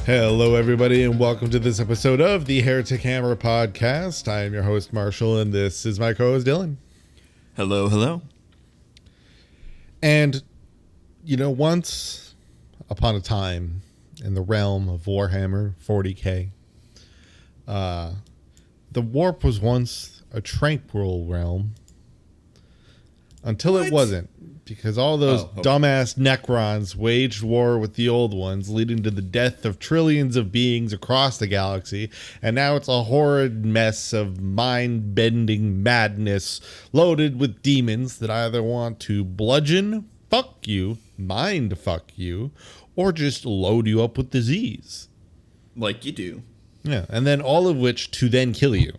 Hello, everybody, and welcome to this episode of the Heretic Hammer podcast. I am your host, Marshall, and this is my co-host, Dylan. Hello, hello. And, you know, once upon a time in the realm of Warhammer 40k, the warp was once a tranquil realm until it wasn't. Because all those dumbass Necrons waged war with the old ones, leading to the death of trillions of beings across the galaxy. And now it's a horrid mess of mind-bending madness loaded with demons that either want to bludgeon, fuck you, mind fuck you, or just load you up with disease. Like you do. Yeah, and then all of which to then kill you.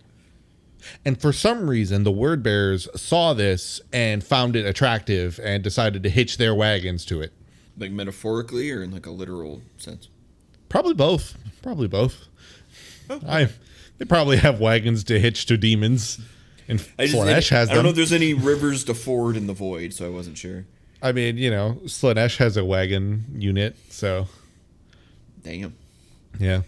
And for some reason, the word bearers saw this and found it attractive and decided to hitch their wagons to it. Like metaphorically or in like a literal sense? Probably both. Probably both. Oh, okay. They probably have wagons to hitch to demons. And Slaanesh has them. I don't know if there's any rivers to ford in the void, so I wasn't sure. I mean, you know, Slaanesh has a wagon unit, so. Damn. Yeah.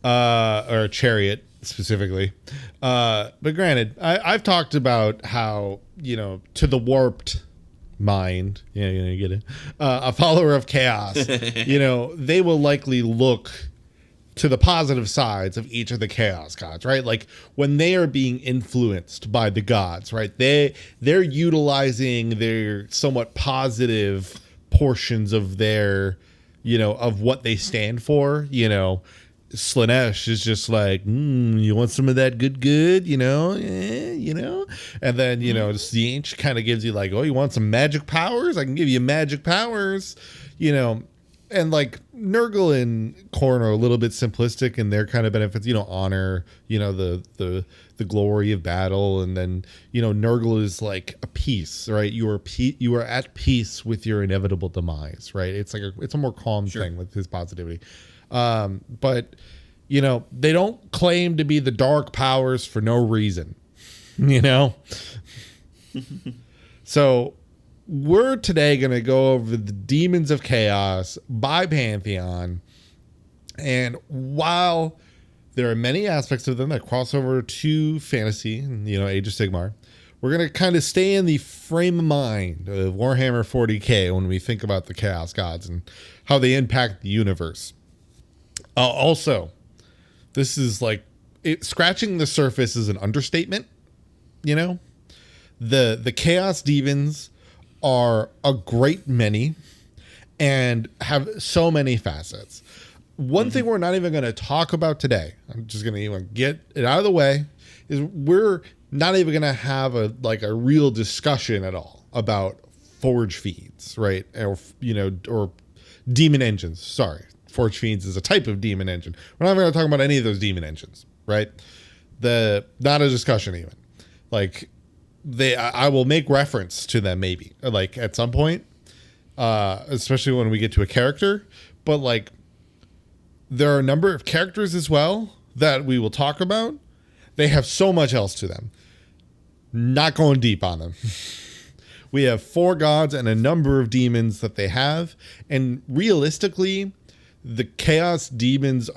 Or a chariot. Specifically. But granted, I've talked about how, you know, to the warped mind, yeah, you get it, a follower of chaos, you know, they will likely look to the positive sides of each of the chaos gods, right? Like when they are being influenced by the gods, right? They're utilizing their somewhat positive portions of their, you know, of what they stand for, you know. Slaanesh is just like, you want some of that good, you know, you know, and then, you know, Tzeentch kind of gives you like, oh, you want some magic powers? I can give you magic powers, you know, and like Nurgle and Khorne are a little bit simplistic in their kind of benefits, you know, honor, you know, the glory of battle, and then, you know, Nurgle is like a peace, right? You are at peace with your inevitable demise, right? It's like it's a more calm thing with his positivity. But you know, they don't claim to be the dark powers for no reason, you know? So we're today going to go over the Daemons of Chaos by Pantheon. And while there are many aspects of them that cross over to fantasy and, you know, Age of Sigmar, we're going to kind of stay in the frame of mind of Warhammer 40k when we think about the Chaos Gods and how they impact the universe. Also, this is like scratching the surface is an understatement. You know, the Chaos Demons are a great many and have so many facets. One thing we're not even going to talk about today, I'm just going to even get it out of the way, is we're not even going to have a real discussion at all about forge feeds, right? Or, you know, or demon engines. Sorry. Forge Fiends is a type of demon engine. We're not going to talk about any of those demon engines, right? Not a discussion even. Like I will make reference to them maybe, like at some point, especially when we get to a character. But like, there are a number of characters as well that we will talk about. They have so much else to them. Not going deep on them. We have 4 gods and a number of demons that they have, and realistically, the Chaos Demons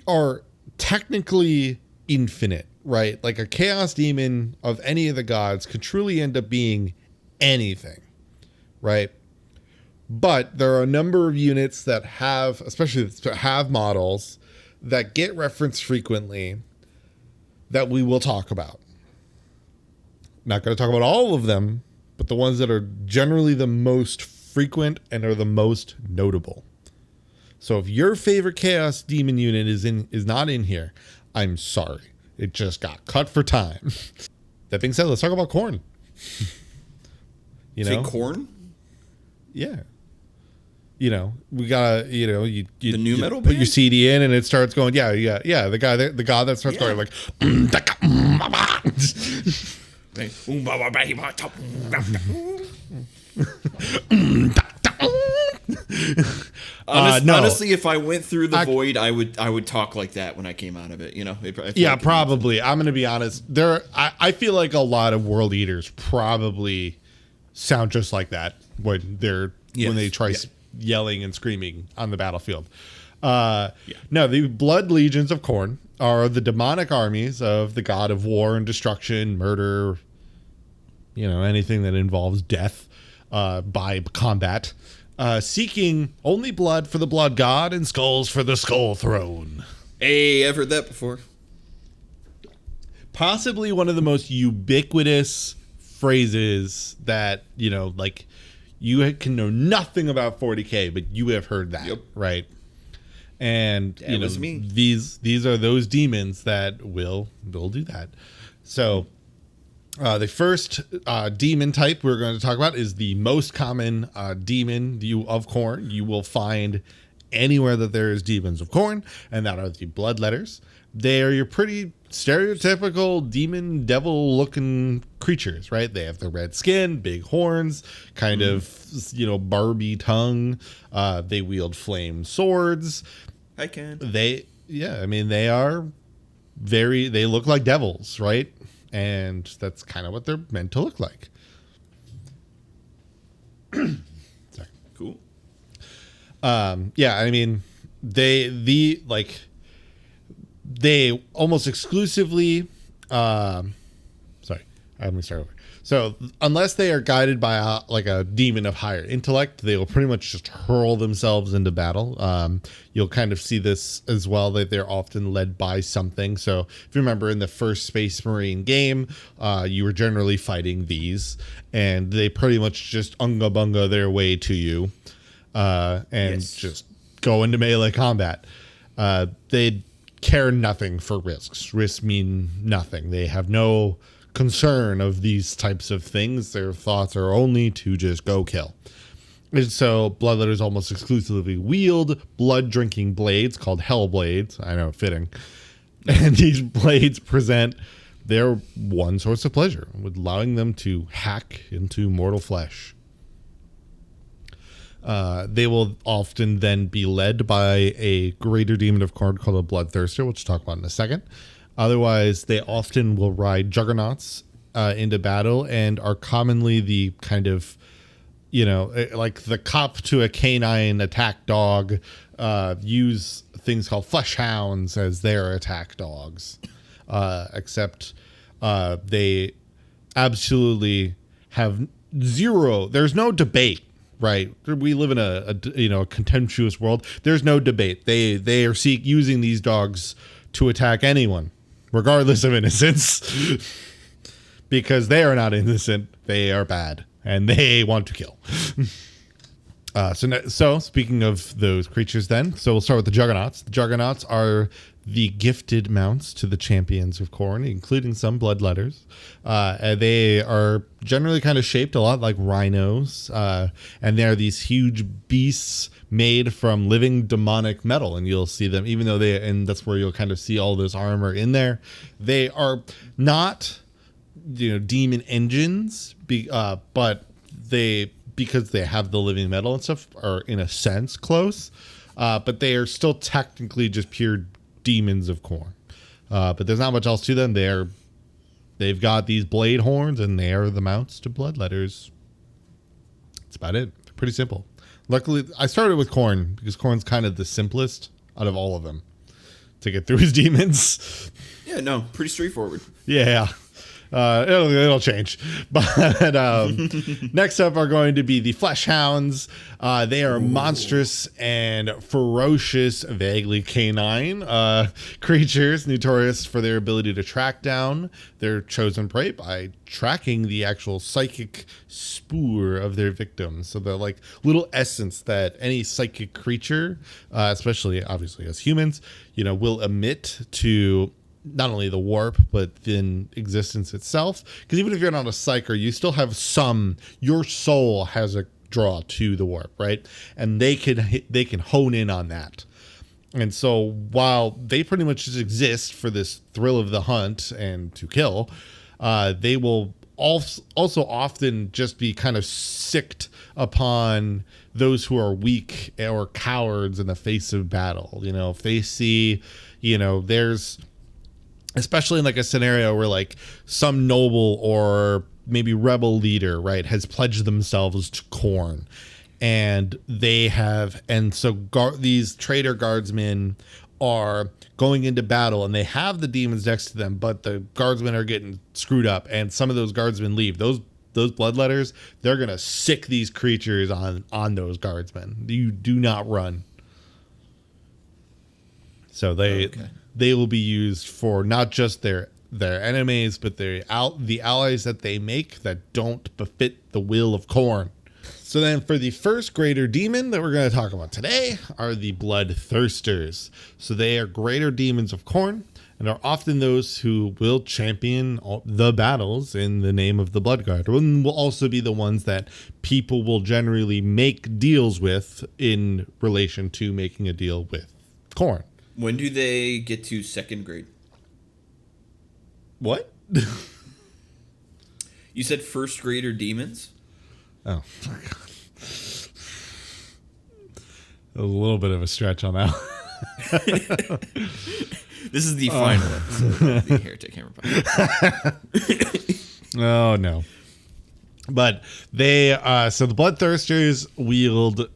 are technically infinite, right? Like a Chaos Demon of any of the gods could truly end up being anything, right? But there are a number of units that have, especially that have models that get referenced frequently that we will talk about. Not going to talk about all of them, but the ones that are generally the most frequent and are the most notable. So if your favorite Chaos Demon unit is not in here, I'm sorry. It just got cut for time. That being said, let's talk about Khorne. You know, Khorne? Yeah. You know, we gotta, you know, you the new metal put band? your CD in and it starts going, yeah. The god that starts going like, Honestly, if I went through the void, I would talk like that when I came out of it. You know, probably. I'm gonna be honest. I feel like a lot of world eaters probably sound just like that when they try yelling and screaming on the battlefield. No, the blood legions of Khorne are the demonic armies of the god of war and destruction, murder, anything that involves death by combat, seeking only blood for the blood god and skulls for the skull throne. Hey, I've heard that before. Possibly one of the most ubiquitous phrases that, you can know nothing about 40k, but you have heard that, right? And that was me. These are those demons that will do that. So the first demon type we're going to talk about is the most common demon of Khorne. You will find anywhere that there is demons of Khorne, and that are the bloodletters. They are your pretty stereotypical demon devil looking creatures, right? They have the red skin, big horns, kind of Barbie tongue. They wield flame swords. I can. They look like devils, right? And that's kind of what they're meant to look like. Sorry. Cool. They almost exclusively let me start over. So unless they are guided by a demon of higher intellect, they will pretty much just hurl themselves into battle. You'll kind of see this as well, that they're often led by something. So if you remember in the first Space Marine game, you were generally fighting these, and they pretty much just unga bunga their way to you and just go into melee combat. They care nothing for risks. Risks mean nothing. They have no concern of these types of things. Their thoughts are only to just go kill. And so bloodletters almost exclusively wield blood-drinking blades called hell blades. I know, fitting. And these blades present their one source of pleasure, with allowing them to hack into mortal flesh. They will often then be led by a greater demon of Khorne called a bloodthirster, which we'll talk about in a second. Otherwise, they often will ride juggernauts into battle, and are commonly the kind of, like the cop to a canine attack dog, use things called flesh hounds as their attack dogs. Except they absolutely have zero, there's no debate. Right. We live in a contemptuous world. There's no debate. They are using these dogs to attack anyone, regardless of innocence, because they are not innocent. They are bad, and they want to kill. So speaking of those creatures then, so we'll start with the Juggernauts. The Juggernauts are the gifted mounts to the champions of Khorne, including some bloodletters. They are generally kind of shaped a lot like rhinos, and they're these huge beasts made from living demonic metal. And you'll see them, even though and that's where you'll kind of see all this armor in there. They are not, demon engines, but because they have the living metal and stuff, are in a sense close, but they are still technically just pure demons of Khorne. But there's not much else to them. They've got these blade horns, and they are the mounts to bloodletters. That's about it. Pretty simple. Luckily, I started with Khorne because Khorne's kind of the simplest out of all of them to get through his demons. Yeah, no, pretty straightforward. Yeah. It'll change. But next up are going to be the Flesh Hounds. They are monstrous and ferocious, vaguely canine creatures, notorious for their ability to track down their chosen prey by tracking the actual psychic spoor of their victims. So they're like little essence that any psychic creature, especially obviously as humans, will emit to not only the warp, but then existence itself. Because even if you're not a psyker, you still have your soul has a draw to the warp, right? And they can hone in on that. And so while they pretty much just exist for this thrill of the hunt and to kill, they will also often just be kind of sicked upon those who are weak or cowards in the face of battle. If they see, there's, especially in like a scenario where like some noble or maybe rebel leader, right, has pledged themselves to Khorne, and these traitor guardsmen are going into battle, and they have the demons next to them, but the guardsmen are getting screwed up, and some of those guardsmen leave. Those bloodletters, they're gonna sick these creatures on those guardsmen. You do not run. So they will be used for not just their enemies, but the allies that they make that don't befit the will of Khorne. So then for the first greater demon that we're going to talk about today are the Bloodthirsters. So they are greater demons of Khorne and are often those who will champion the battles in the name of the Bloodguard, and will also be the ones that people will generally make deals with in relation to making a deal with Khorne. When do they get to second grade? What? You said first grader demons? Oh, my God. A little bit of a stretch on that one. This is the final episode of the Heretic Hammer Podcast. Oh, no. But they, so the Bloodthirsters wield,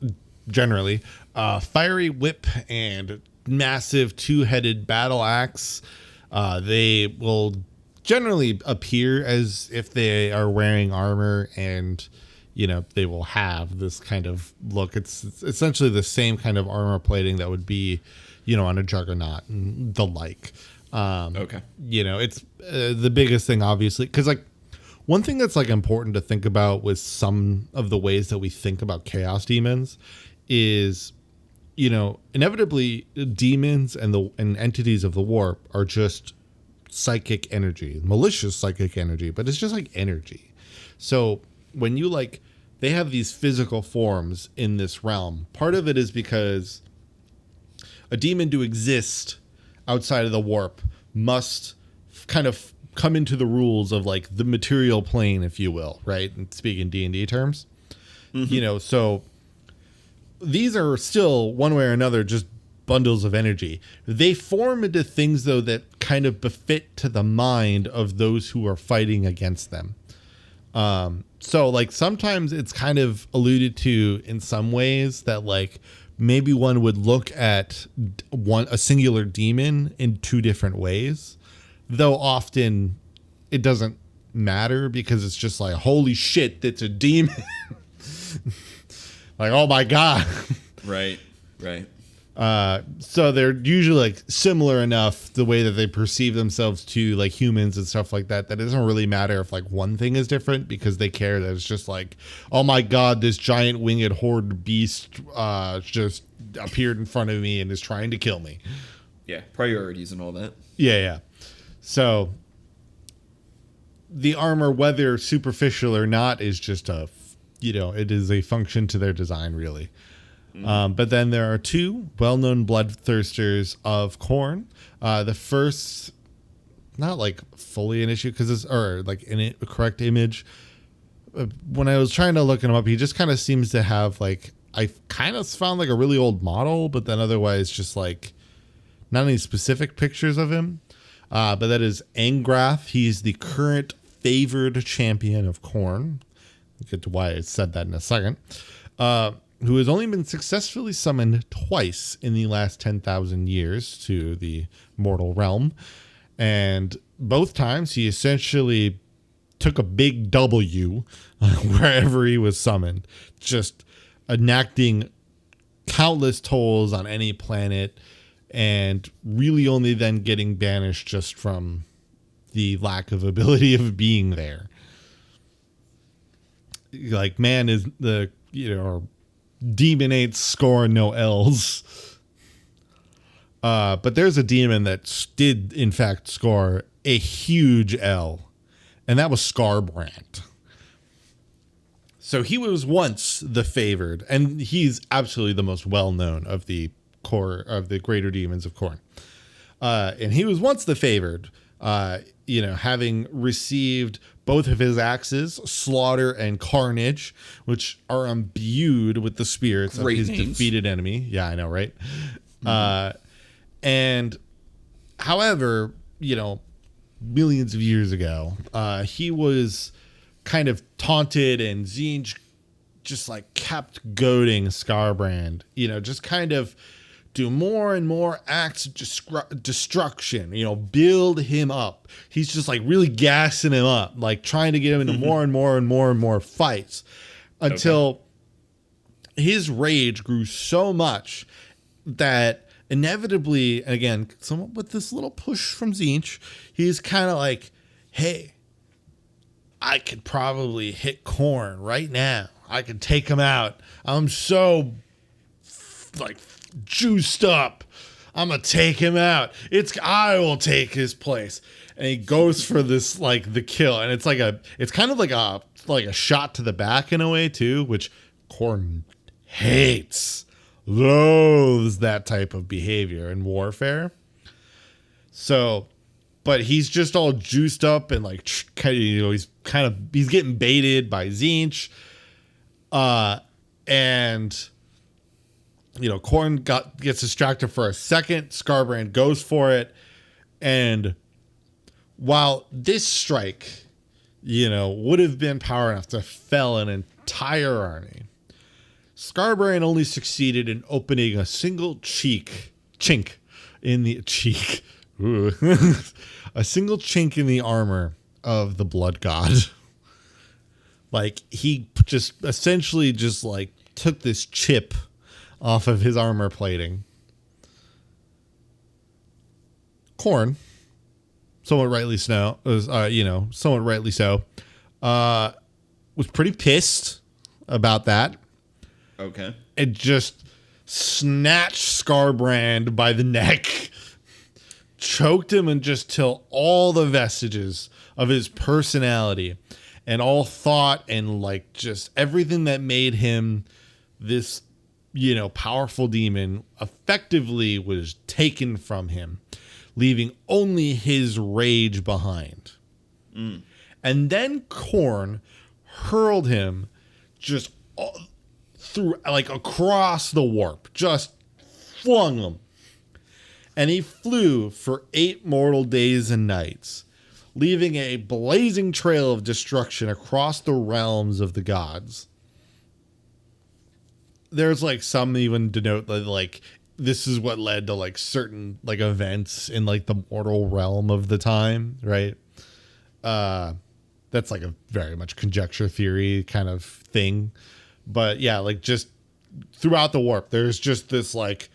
generally, fiery whip and massive two-headed battle axe. They will generally appear as if they are wearing armor, and they will have this kind of look. It's essentially the same kind of armor plating that would be on a juggernaut and the like. Okay. It's the biggest thing, obviously, because one thing that's important to think about with some of the ways that we think about chaos demons is inevitably demons and entities of the warp are just psychic energy, malicious psychic energy, but it's just energy. So when you they have these physical forms in this realm, part of it is because a demon to exist outside of the warp must kind of come into the rules of the material plane, if you will, right? And speaking D&D terms, so these are still one way or another just bundles of energy. They form into things, though, that kind of befit to the mind of those who are fighting against them. So sometimes it's kind of alluded to in some ways that maybe one would look at a singular demon in two different ways, though often it doesn't matter because it's just holy shit, that's a demon. Oh my God. Right. So they're usually similar enough, the way that they perceive themselves to humans and stuff like that, that it doesn't really matter if one thing is different, because they care that it's just oh my God, this giant winged horde beast just appeared in front of me and is trying to kill me. Yeah, priorities and all that. Yeah. So the armor, whether superficial or not, is just it is a function to their design, really. But then there are two well-known Bloodthirsters of Khorne. The first, not fully an issue, because it's in a correct image. When I was trying to look him up, he just kind of seems to have I kind of found a really old model, but then otherwise just not any specific pictures of him. But that is Angrath. He's the current favored champion of Khorne. We'll get to why I said that in a second. Who has only been successfully summoned twice in the last 10,000 years to the mortal realm. And both times he essentially took a big W wherever he was summoned, just enacting countless tolls on any planet, and really only then getting banished just from the lack of ability of being there. Man is the, or demonates score no L's. But there's a demon that did, in fact, score a huge L, and that was Scarbrand. So he was once the favored, and he's absolutely the most well-known of the core of the greater demons of Khorne. And he was once the favored, having received both of his axes, Slaughter and Carnage, which are imbued with the spirits of his defeated enemy. Yeah, I know, right? Mm-hmm. And however, millions of years ago, he was kind of taunted, and Tzeentch just like kept goading Skarbrand, you know, just kind of do more and more acts of destruction, you know, build him up. He's just like really gassing him up, like trying to get him into more and more and more and more fights until his rage grew so much that inevitably, again, somewhat with this little push from Tzeentch, he's kind of like, hey, I could probably hit Khorne right now. I could take him out. I'm so like juiced up. I'm gonna take him out. I will take his place. And he goes for this, like, the kill, and it's kind of like a shot to the back in a way too, which Khorne hates, loathes that type of behavior in warfare. So, but he's just all juiced up and like, you know, he's getting baited by Tzeentch, and you know, Khorne gets distracted for a second. Skarbrand goes for it, and while this strike, you know, would have been power enough to fell an entire army, Skarbrand only succeeded in opening a single chink in the cheek. A single chink in the armor of the Blood God. Like, he just essentially just like took this chip off of his armor plating. Khorne, somewhat rightly so, was pretty pissed about that. Okay. It just snatched Skarbrand by the neck, choked him, and just till all the vestiges of his personality and all thought and like just everything that made him this, you know, powerful demon effectively was taken from him, leaving only his rage behind. And then Khorne hurled him just through, like, across the warp, just flung him. And he flew for 8 mortal days and nights, leaving a blazing trail of destruction across the realms of the gods. There's like some even denote that like this is what led to like certain like events in like the mortal realm of the time, right? That's like a very much conjecture theory kind of thing. But yeah, like just throughout the warp, there's just this like,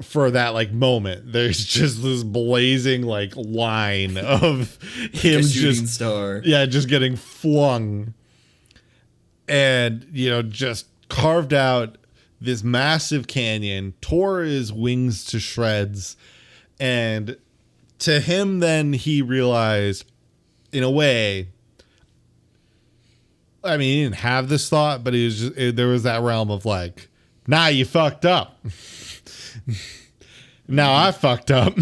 for that like moment, there's just this blazing like line of him just star. Yeah, just getting flung, and you know, just carved out this massive canyon, tore his wings to shreds, and to him then he realized, in a way, I mean, he didn't have this thought, but he was just, there was that realm of like, nah, you fucked up. Now I fucked up.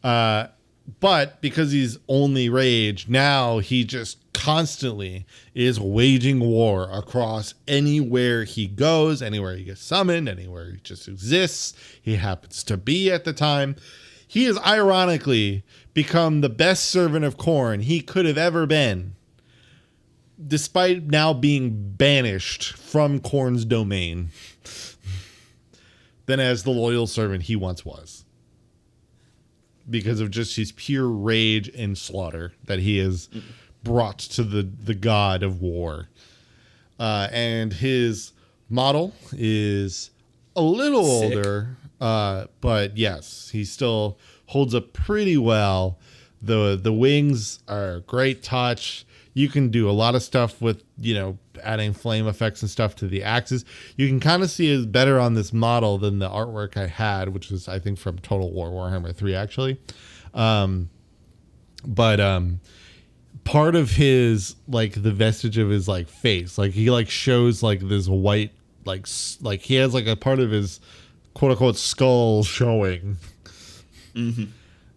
But because he's only rage, now he just constantly is waging war across anywhere he goes, anywhere he gets summoned, anywhere he just exists, he happens to be at the time. He has ironically become the best servant of Khorne he could have ever been, despite now being banished from Khorne's domain than as the loyal servant he once was, because of just his pure rage and slaughter that he has brought to the god of war. And his model is a little older, but yes, he still holds up pretty well. The wings are a great touch. You can do a lot of stuff with, you know, adding flame effects and stuff to the axes. You can kind of see it better on this model than the artwork I had, which was, I think, from Total War Warhammer 3, actually. But part of his, like, the vestige of his, like, face, like, he, like, shows, like, this white, like he has, like, a part of his quote-unquote skull showing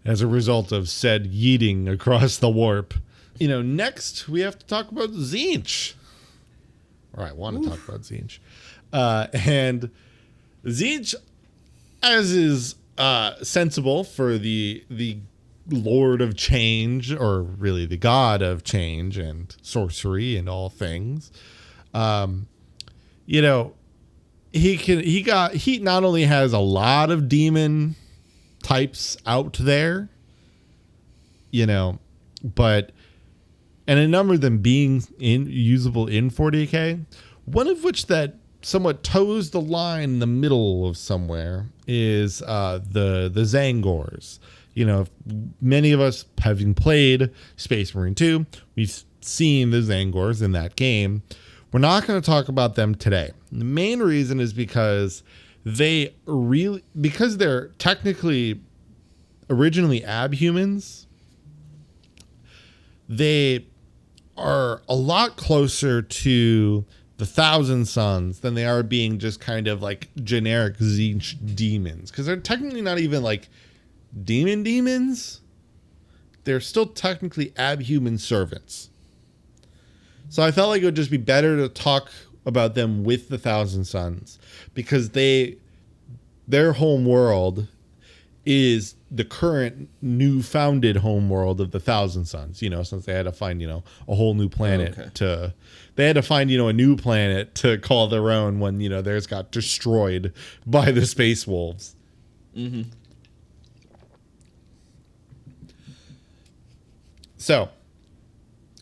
as a result of said yeeting across the warp. You know, next we have to talk about Tzeentch. Or I want to talk about Tzeentch. And Tzeentch, as is sensible for the Lord of Change, or really the God of Change and sorcery and all things, You know, he not only has a lot of demon types out there, you know, but and a number of them being usable in 40k, one of which that somewhat toes the line in the middle of somewhere is the Zangors. You know, many of us having played Space Marine 2, we've seen the Zangors in that game. We're not going to talk about them today. The main reason is because they're technically originally abhumans. They are a lot closer to the Thousand Sons than they are being just kind of like generic Tzeentch demons, because they're technically not even like demons. They're still technically abhuman servants. So I felt like it would just be better to talk about them with the Thousand Sons, because their home world is the current new founded home world of the Thousand Sons, you know, since they had to find, you know, a whole new planet they had to find, you know, a new planet to call their own when, you know, theirs got destroyed by the Space Wolves. Mm-hmm. So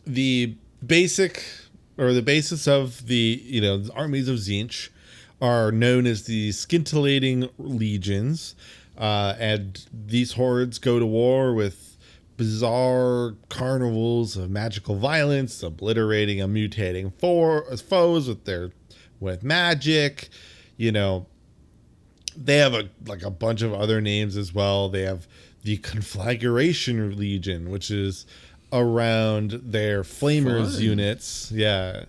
the basis of the, you know, the armies of Tzeentch are known as the scintillating legions. And these hordes go to war with bizarre carnivals of magical violence, obliterating and mutating foes with magic. You know, they have a bunch of other names as well. They have the Conflagration Legion, which is around their flamers units. Yeah.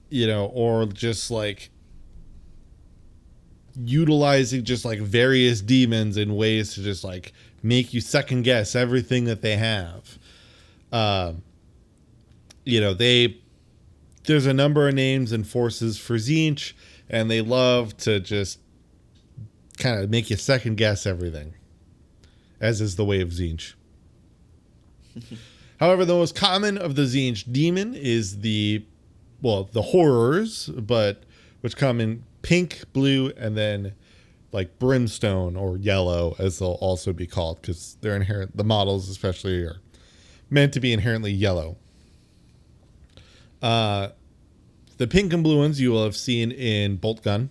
You know, or just like utilizing just like various demons in ways to just like make you second guess everything that they have. You know, there's a number of names and forces for Tzeentch, and they love to just kind of make you second guess everything, as is the way of Tzeentch. However, the most common of the Tzeentch demon is the horrors, but which come in pink, blue, and then like brimstone or yellow, as they'll also be called, because the models especially are meant to be inherently yellow. The pink and blue ones you will have seen in Bolt Gun.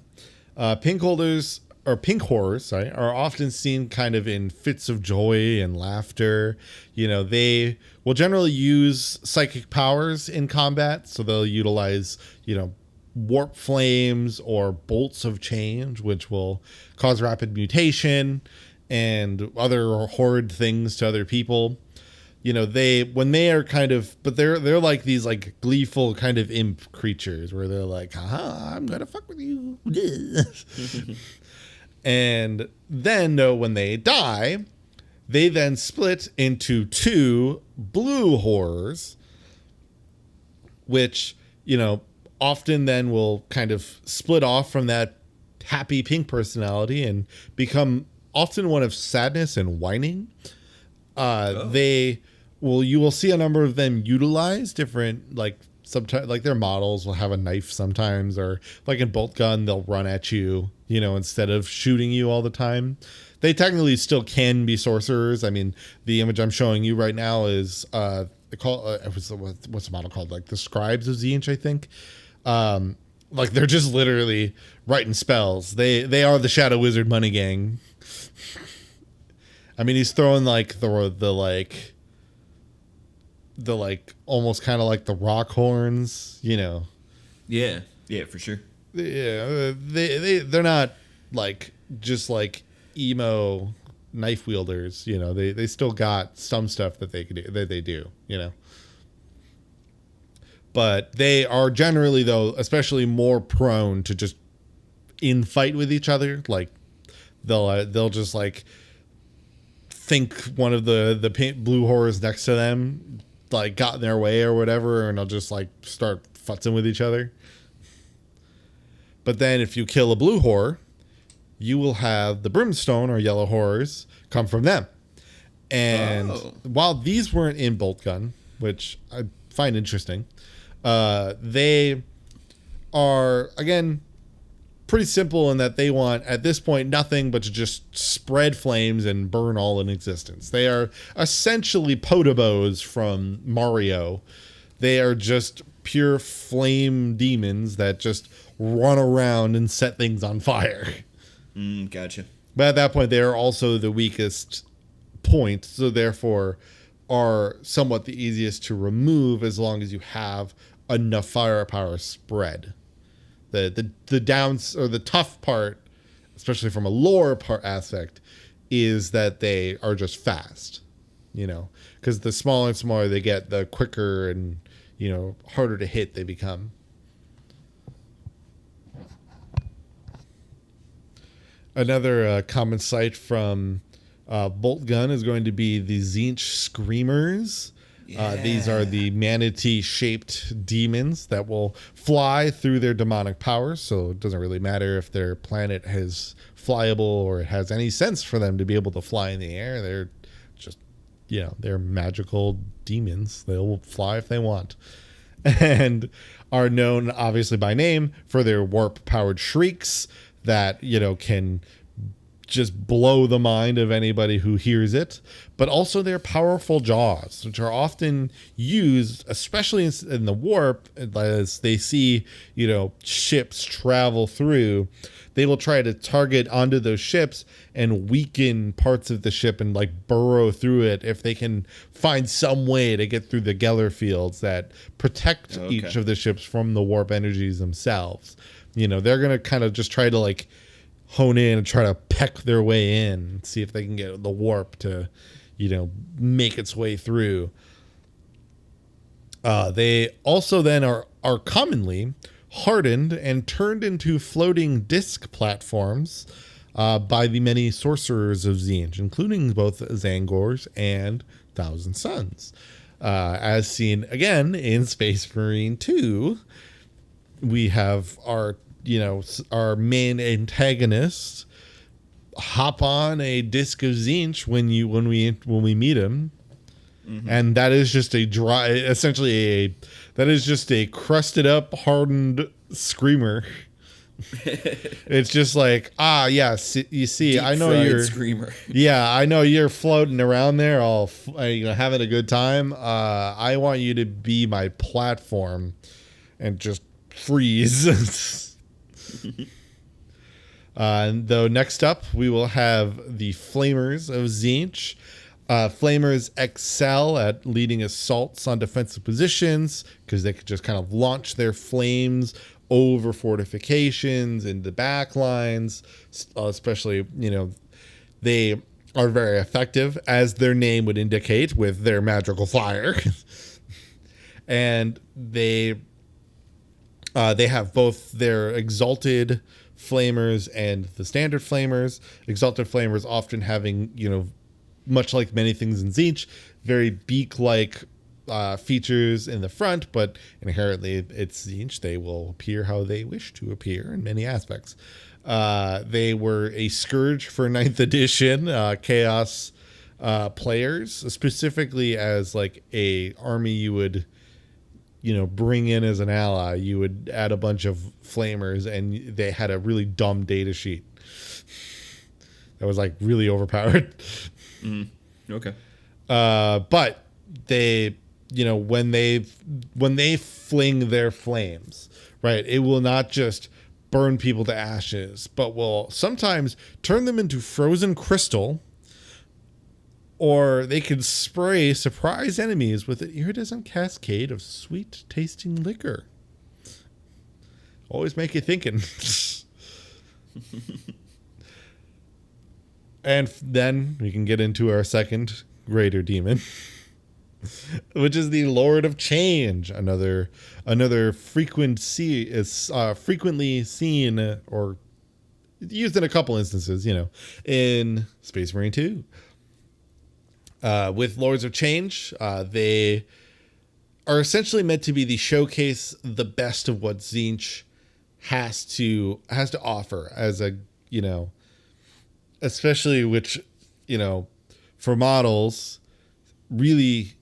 Pink horrors are often seen kind of in fits of joy and laughter. You know, they will generally use psychic powers in combat, so they'll utilize, you know, warp flames or bolts of change, which will cause rapid mutation and other horrid things to other people. You know, they're like these like gleeful kind of imp creatures where they're like, haha, I'm gonna fuck with you. And then when they die, they then split into two blue horrors, which, you know, often then will kind of split off from that happy pink personality and become often one of sadness and whining. You will see a number of them utilize different, like sometimes like their models will have a knife sometimes, or like in Bolt Gun, they'll run at you, you know, instead of shooting you all the time. They technically still can be sorcerers. I mean, the image I'm showing you right now is what's the model called? Like the Scribes of Tzeentch, I think. Like they're just literally writing spells. They are the Shadow Wizard money gang. I mean, he's throwing like the almost kind of like the rock horns, you know. Yeah, for sure. Yeah, they're not like just like emo knife wielders, you know. They still got some stuff that they do, you know. But they are generally, though, especially more prone to just infight with each other. Like they'll just like think one of the blue horrors next to them like got in their way or whatever, and they'll just like start futzing with each other. But then if you kill a blue horror, you will have the brimstone or yellow horrors come from them. And while these weren't in Bolt Gun, which I find interesting, They are, again, pretty simple in that they want, at this point, nothing but to just spread flames and burn all in existence. They are essentially Potobos from Mario. They are just pure flame demons that just run around and set things on fire. Gotcha. But at that point, they are also the weakest point, so therefore are somewhat the easiest to remove as long as you have enough firepower spread. The downs, or the tough part, especially from a lore part aspect, is that they are just fast, because the smaller and smaller they get, the quicker and harder to hit they become. Another common sight from Bolt Gun is going to be the Tzeentch Screamers. Yeah. These are the manatee-shaped demons that will fly through their demonic powers, so it doesn't really matter if their planet is flyable or it has any sense for them to be able to fly in the air. They're just, they're magical demons. They'll fly if they want. And are known, obviously, by name for their warp-powered shrieks that, can just blow the mind of anybody who hears it, but also their powerful jaws, which are often used, especially in the warp, as they see, ships travel through. They will try to target onto those ships and weaken parts of the ship and burrow through it if they can find some way to get through the Geller fields that protect each of the ships from the warp energies themselves. They're going to kind of just try to hone in and try to peck their way in and see if they can get the warp to, make its way through. They also then are commonly hardened and turned into floating disc platforms by the many sorcerers of Tzeentch, including both Zangors and Thousand Suns. As seen again in Space Marine 2, we have our main antagonist hop on a disc of Tzeentch when we meet him. Mm-hmm. And that is just that is just a crusted up, hardened screamer. It's just you see, deep I know you're screamer. Yeah, I know you're floating around there, all having a good time. I want you to be my platform and just freeze. Though next up we will have the Flamers of Tzeentch. Flamers excel at leading assaults on defensive positions because they could just kind of launch their flames over fortifications into back lines. Especially, they are very effective, as their name would indicate, with their magical fire. And they have both their exalted flamers and the standard flamers. Exalted flamers often having, much like many things in Tzeentch, very beak-like features in the front, but inherently it's Tzeentch. They will appear how they wish to appear in many aspects. They were a scourge for 9th edition Chaos players, specifically as a army you would bring in as an ally. You would add a bunch of flamers, and they had a really dumb data sheet that was really overpowered. Okay. But they, when they fling their flames, right, it will not just burn people to ashes, but will sometimes turn them into frozen crystal, or they can spray surprise enemies with an iridescent cascade of sweet-tasting liquor. Always make you thinking. And then we can get into our second greater demon, which is the Lord of Change. Another frequently seen or used in a couple instances, in Space Marine 2. With Lords of Change, they are essentially meant to be the showcase the best of what Tzeentch has to offer as a, especially which, for models, really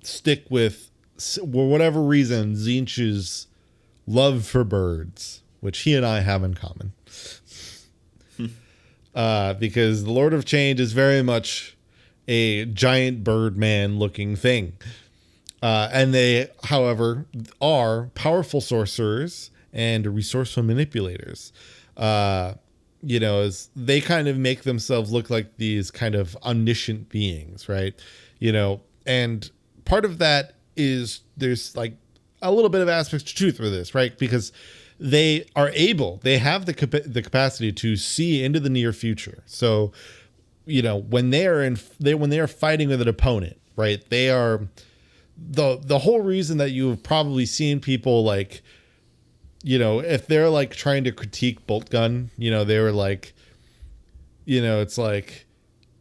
stick with for whatever reason, Tzeentch's love for birds, which he and I have in common. Because the Lord of Change is very much a giant birdman looking thing. And they, however, are powerful sorcerers and resourceful manipulators. As they kind of make themselves look like these kind of omniscient beings, right? And part of that is there's like a little bit of aspects to truth for this, right? Because they have the capacity to see into the near future. So, when they are fighting with an opponent, right? They are the whole reason that you've probably seen people like, if they're like trying to critique bolt gun, they were like, it's like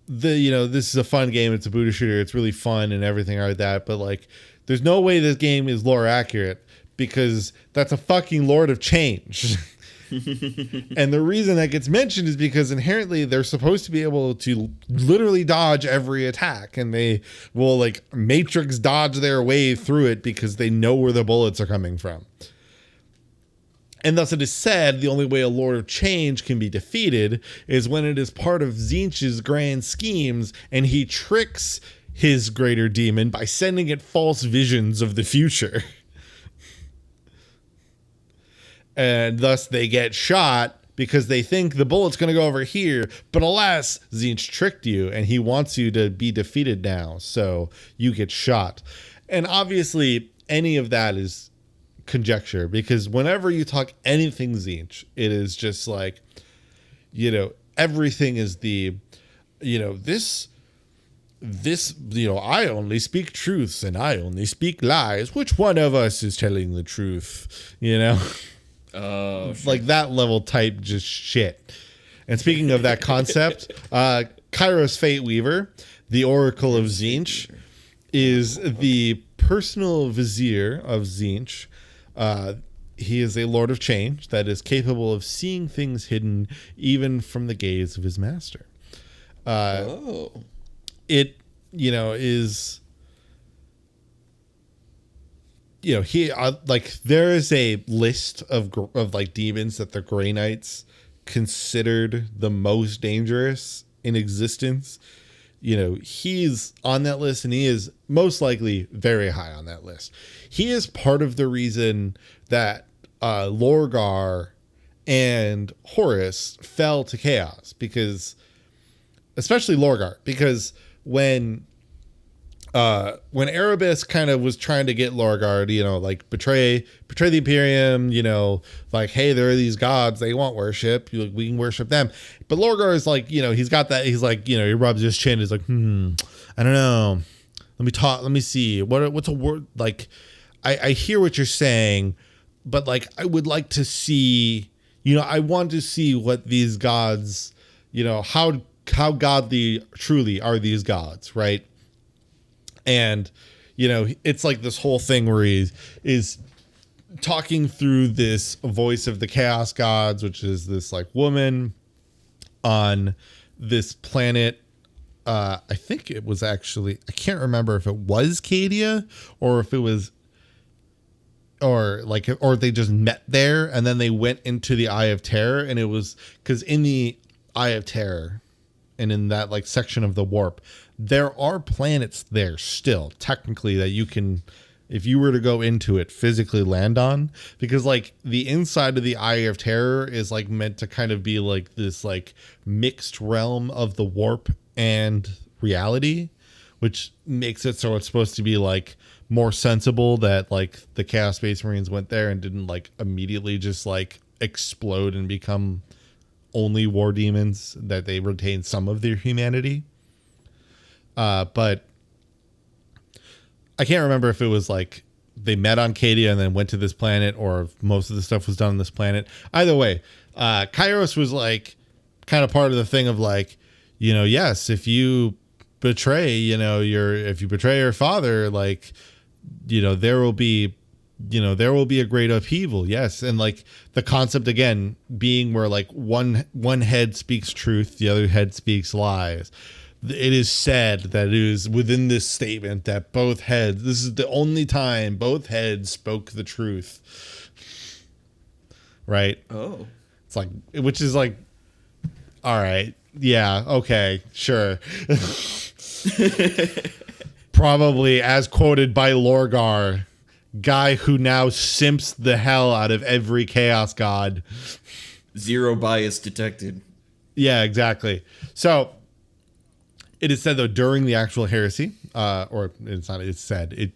this is a fun game. It's a booter shooter. It's really fun and everything like that. But like, there's no way this game is lore accurate because that's a fucking Lord of Change. And the reason that gets mentioned is because inherently they're supposed to be able to literally dodge every attack, and they will like matrix dodge their way through it because they know where the bullets are coming from. And thus it is said the only way a Lord of Change can be defeated is when it is part of Tzeentch's grand schemes and he tricks his greater demon by sending it false visions of the future. And thus they get shot because they think the bullet's going to go over here. But alas, Tzeentch tricked you and he wants you to be defeated now. So you get shot. And obviously any of that is conjecture, because whenever you talk anything Tzeentch, it is just like, everything is the, this, I only speak truths and I only speak lies. Which one of us is telling the truth? Oh, like that level type just shit. And speaking of that concept, Kairos Fate Weaver, the Oracle of Tzeentch, is the personal vizier of Tzeentch. He is a Lord of Change that is capable of seeing things hidden even from the gaze of his master. It, is... he there is a list of like demons that the Grey Knights considered the most dangerous in existence. He's on that list, and he is most likely very high on that list. He is part of the reason that Lorgar and Horus fell to chaos, because especially Lorgar, because when Erebus kind of was trying to get Lorgar, betray the Imperium, like, hey, there are these gods, they want worship, we can worship them. But Lorgar is like, he's got that, he's like, he rubs his chin, he's like, I don't know. Let me see. What's a word? Like, I hear what you're saying, but like, I would like to see, I want to see what these gods, how godly truly are these gods, right? And, it's like this whole thing where he is talking through this voice of the chaos gods, which is this like woman on this planet. I think it was actually, I can't remember if it was Cadia or if it was, or they just met there and then they went into the Eye of Terror. And it was because in the Eye of Terror and in that like section of the warp, there are planets there still technically that you can, if you were to go into it, physically land on, because like the inside of the Eye of Terror is like meant to kind of be like this like mixed realm of the warp and reality, which makes it so it's supposed to be like more sensible that like the Chaos Space Marines went there and didn't like immediately just like explode and become only war demons, that they retain some of their humanity. But I can't remember if it was like they met on Cadia and then went to this planet, or if most of the stuff was done on this planet. Either way, Kairos was like kind of part of the thing of like, yes, if you betray, if you betray your father, like, there will be a great upheaval. Yes. And like the concept again being where like one head speaks truth, the other head speaks lies. it is said that it is within this statement that both heads, this is the only time both heads spoke the truth. Right? Oh. It's like, which is like, all right, yeah, okay, sure. Probably as quoted by Lorgar, guy who now simps the hell out of every chaos god. Zero bias detected. Yeah, exactly. So it is said, though, during the actual heresy, or it's not, it's said, it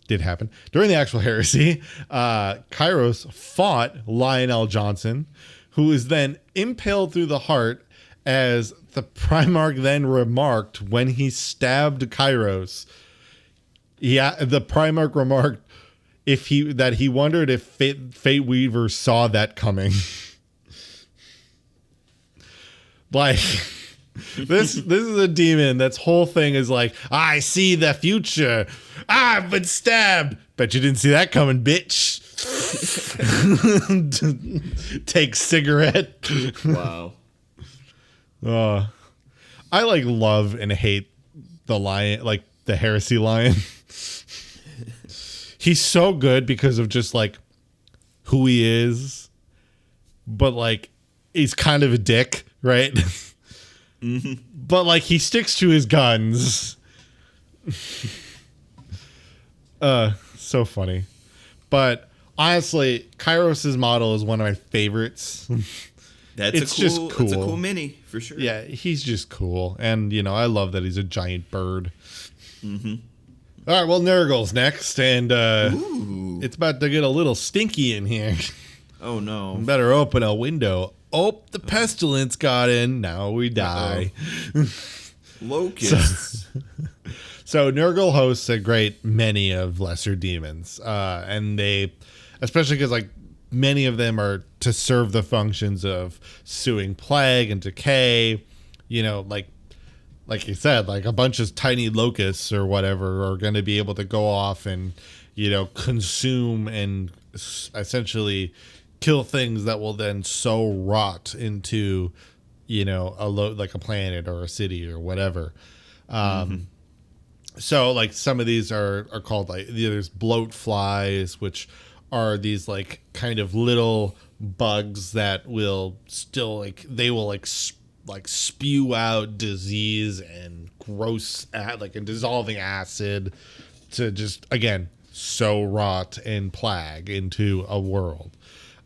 did happen. During the actual heresy, Kairos fought Lionel Johnson, who was then impaled through the heart, as the Primarch then remarked when he stabbed Kairos. Yeah, the Primarch remarked that he wondered if Fate Weaver saw that coming. Like, this is a demon that's whole thing is like, I see the future. I've been stabbed. Bet you didn't see that coming, bitch. Take cigarette. Wow. I like love and hate the lion, like the heresy lion. He's so good because of just like who he is, but like he's kind of a dick, right? Mm-hmm. But like he sticks to his guns. So funny. But honestly, Kairos' model is one of my favorites. It's just cool. It's a cool mini for sure. Yeah, he's just cool, and you know I love that he's a giant bird. Mm-hmm. All right, well, Nurgle's next, and it's about to get a little stinky in here. Oh no! Better open a window. Oh, the pestilence got in. Now we die. Locusts. So Nurgle hosts a great many of lesser demons, and they, especially because like many of them are to serve the functions of suing plague and decay. You know, like you said, like a bunch of tiny locusts or whatever are going to be able to go off and, you know, consume and essentially kill things that will then so rot into, you know, like a planet or a city or whatever. So like some of these are called like, there's bloat flies, which are these like kind of little bugs that will still like, they will like spew out disease and gross like a dissolving acid to just again sow rot and plague into a world,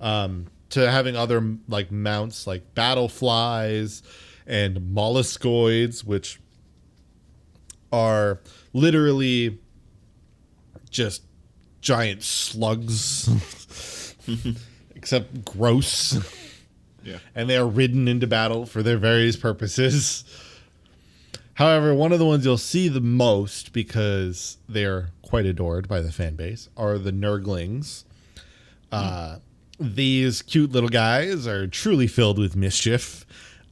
to having other like mounts like battle flies and molluscoids, which are literally just giant slugs except gross. Yeah. And they are ridden into battle for their various purposes. However, one of the ones you'll see the most, because they're quite adored by the fan base, are the Nurglings. These cute little guys are truly filled with mischief.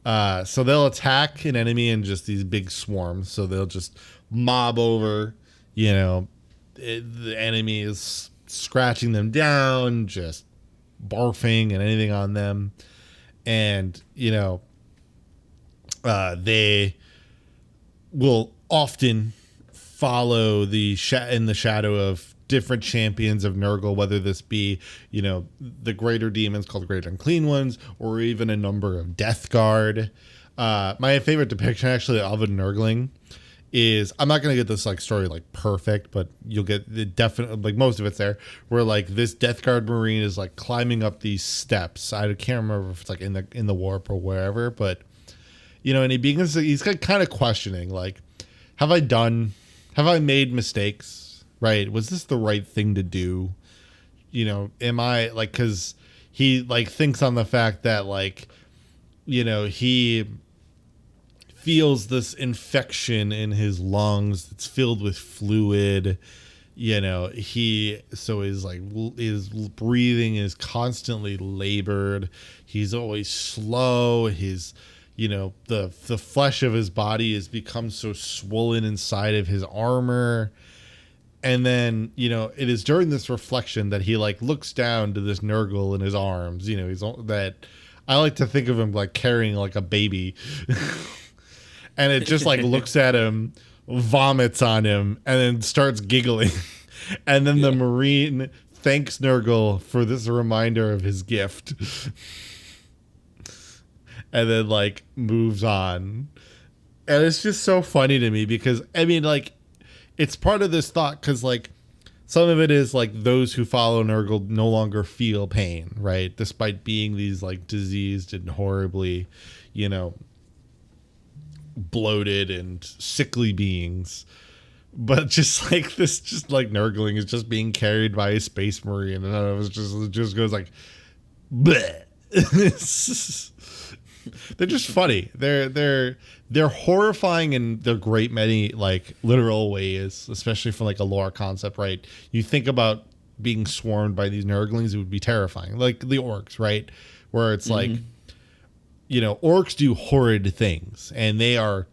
So they'll attack an enemy in just these big swarms. So they'll just mob over, you know, the enemy is scratching them down, just barfing and anything on them. And, you know, they will often follow in the shadow of different champions of Nurgle, whether this be, you know, the greater demons called Great Unclean Ones, or even a number of Death Guard. My favorite depiction, actually, of a Nurgling is, I'm not going to get this like story like perfect, but you'll get the definite, like most of it's there, where like this Death Guard Marine is like climbing up these steps. I can't remember if it's like in the warp or wherever, but you know, and he's kind of questioning, like, have I made mistakes? Right? Was this the right thing to do? You know, am I like, cause he like thinks on the fact that like, you know, he feels this infection in his lungs that's filled with fluid. You know, his breathing is constantly labored. He's always slow. His, you know, the flesh of his body has become so swollen inside of his armor. And then, you know, it is during this reflection that he like looks down to this Nurgle in his arms. You know, that I like to think of him like carrying like a baby. and it just like looks at him, vomits on him, and then starts giggling. And then the Marine thanks Nurgle for this reminder of his gift. And then like moves on. And it's just so funny to me because I mean like it's part of this thought because like some of it is like those who follow Nurgle no longer feel pain, right? Despite being these like diseased and horribly, you know, bloated and sickly beings. But just like this, just like Nurgling is just being carried by a space marine, and it just goes like, bleh. They're just funny. They're horrifying in their great many like literal ways, especially for like a lore concept, right? You think about being swarmed by these Nurglings, it would be terrifying, like the orcs, right? Where it's like, you know, orcs do horrid things, and they are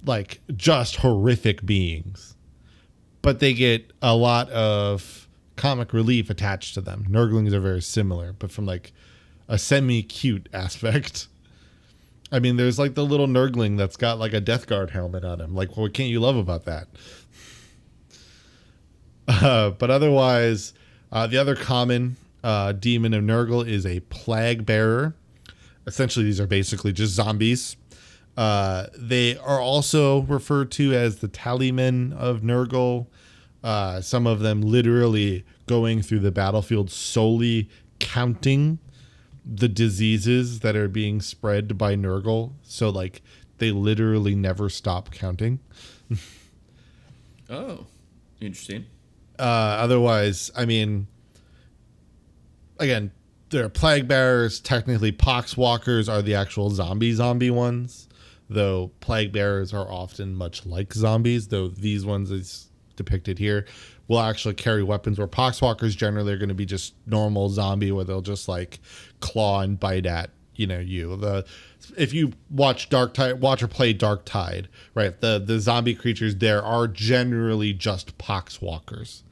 like just horrific beings, but they get a lot of comic relief attached to them. Nurglings are very similar, but from like a semi-cute aspect. I mean, there's like the little Nurgling that's got like a Death Guard helmet on him. Like, what can't you love about that? But otherwise, the other common demon of Nurgle is a plague bearer. Essentially, these are basically just zombies. They are also referred to as the tallymen of Nurgle. Some of them literally going through the battlefield solely counting the diseases that are being spread by Nurgle. So like they literally never stop counting. Oh, interesting. Otherwise, I mean, again, they're plague bearers. Technically, poxwalkers are the actual zombie ones. Though plague bearers are often much like zombies, though these ones is depicted here will actually carry weapons, where poxwalkers generally are going to be just normal zombie where they'll just like claw and bite at, you know, if you watch or play Dark Tide, right? The zombie creatures there are generally just poxwalkers.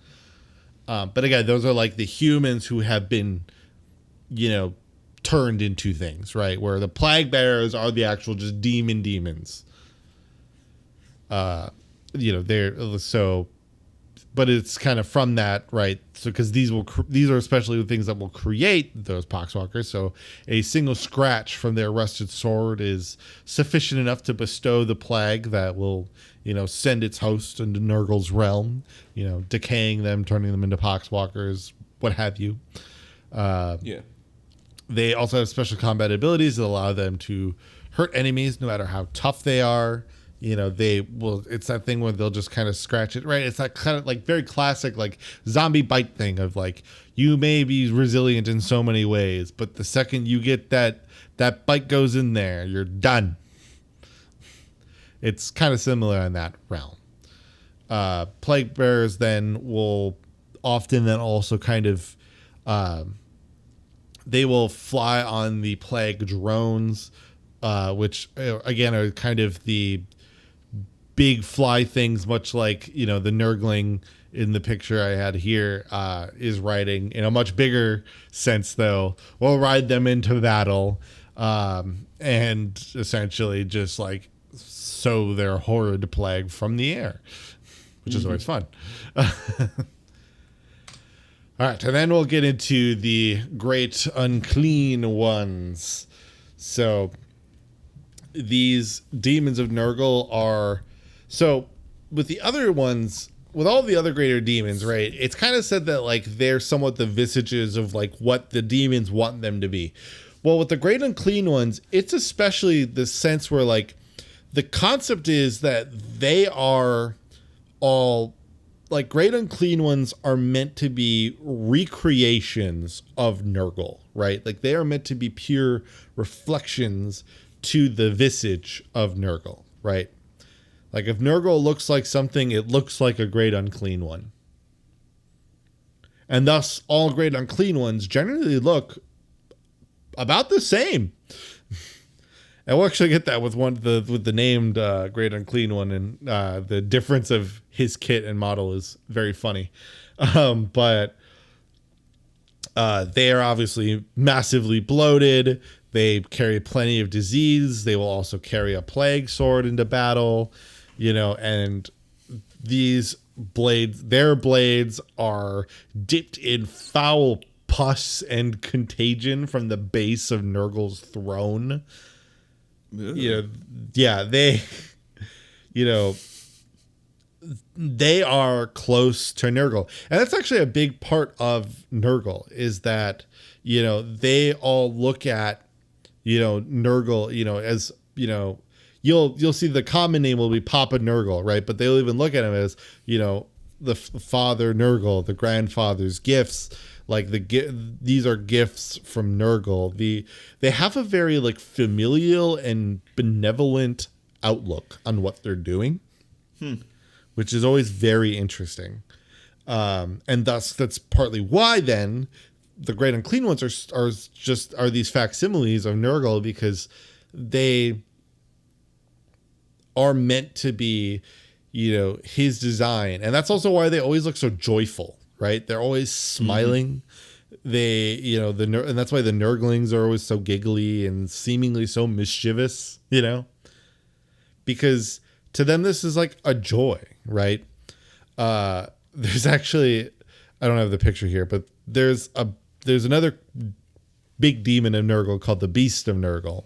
But again, those are like the humans who have been, you know, turned into things, right? Where the plague bearers are the actual just demons. You know, they're so, but it's kind of from that, right? So because these are especially the things that will create those poxwalkers. So a single scratch from their rusted sword is sufficient enough to bestow the plague that will, you know, send its host into Nurgle's realm, you know, decaying them, turning them into poxwalkers, what have you. They also have special combat abilities that allow them to hurt enemies no matter how tough they are. You know, it's that thing where they'll just kind of scratch it, right? It's that kind of like very classic, like zombie bite thing of like, you may be resilient in so many ways, but the second you get that bite goes in there, you're done. It's kind of similar in that realm. Plague bearers then will often then also kind of, they will fly on the plague drones, which again are kind of the big fly things, much like, you know, the Nurgling in the picture I had here is riding. In a much bigger sense, though, we'll ride them into battle and essentially just like sow their horrid plague from the air, which is always fun. All right, and then we'll get into the great unclean ones. So these demons of Nurgle are, so with the other ones, with all the other greater demons, right, it's kind of said that like they're somewhat the visages of like what the demons want them to be. Well, with the great unclean ones, it's especially the sense where like the concept is that they are all, like, great unclean ones are meant to be recreations of Nurgle, right? Like they are meant to be pure reflections to the visage of Nurgle, right? Like if Nurgle looks like something, it looks like a great unclean one. And thus all great unclean ones generally look about the same. And we'll actually get that with with the named great unclean one, and the difference of his kit and model is very funny. But they are obviously massively bloated. They carry plenty of disease. They will also carry a plague sword into battle, and these blades, their blades are dipped in foul pus and contagion from the base of Nurgle's throne. They are close to Nurgle. And that's actually a big part of Nurgle, is that, they all look at, Nurgle, as, you'll see the common name will be Papa Nurgle, right? But they'll even look at him as, the father Nurgle, the grandfather's gifts. Like these are gifts from Nurgle. They have a very like familial and benevolent outlook on what they're doing, which is always very interesting. And that's partly why then the Great Unclean Ones are these facsimiles of Nurgle, because they are meant to be, his design. And that's also why they always look so joyful, right? They're always smiling. They, and that's why the Nurglings are always so giggly and seemingly so mischievous, because to them, this is like a joy, right? There's actually, I don't have the picture here, but there's another big demon of Nurgle called the Beast of Nurgle.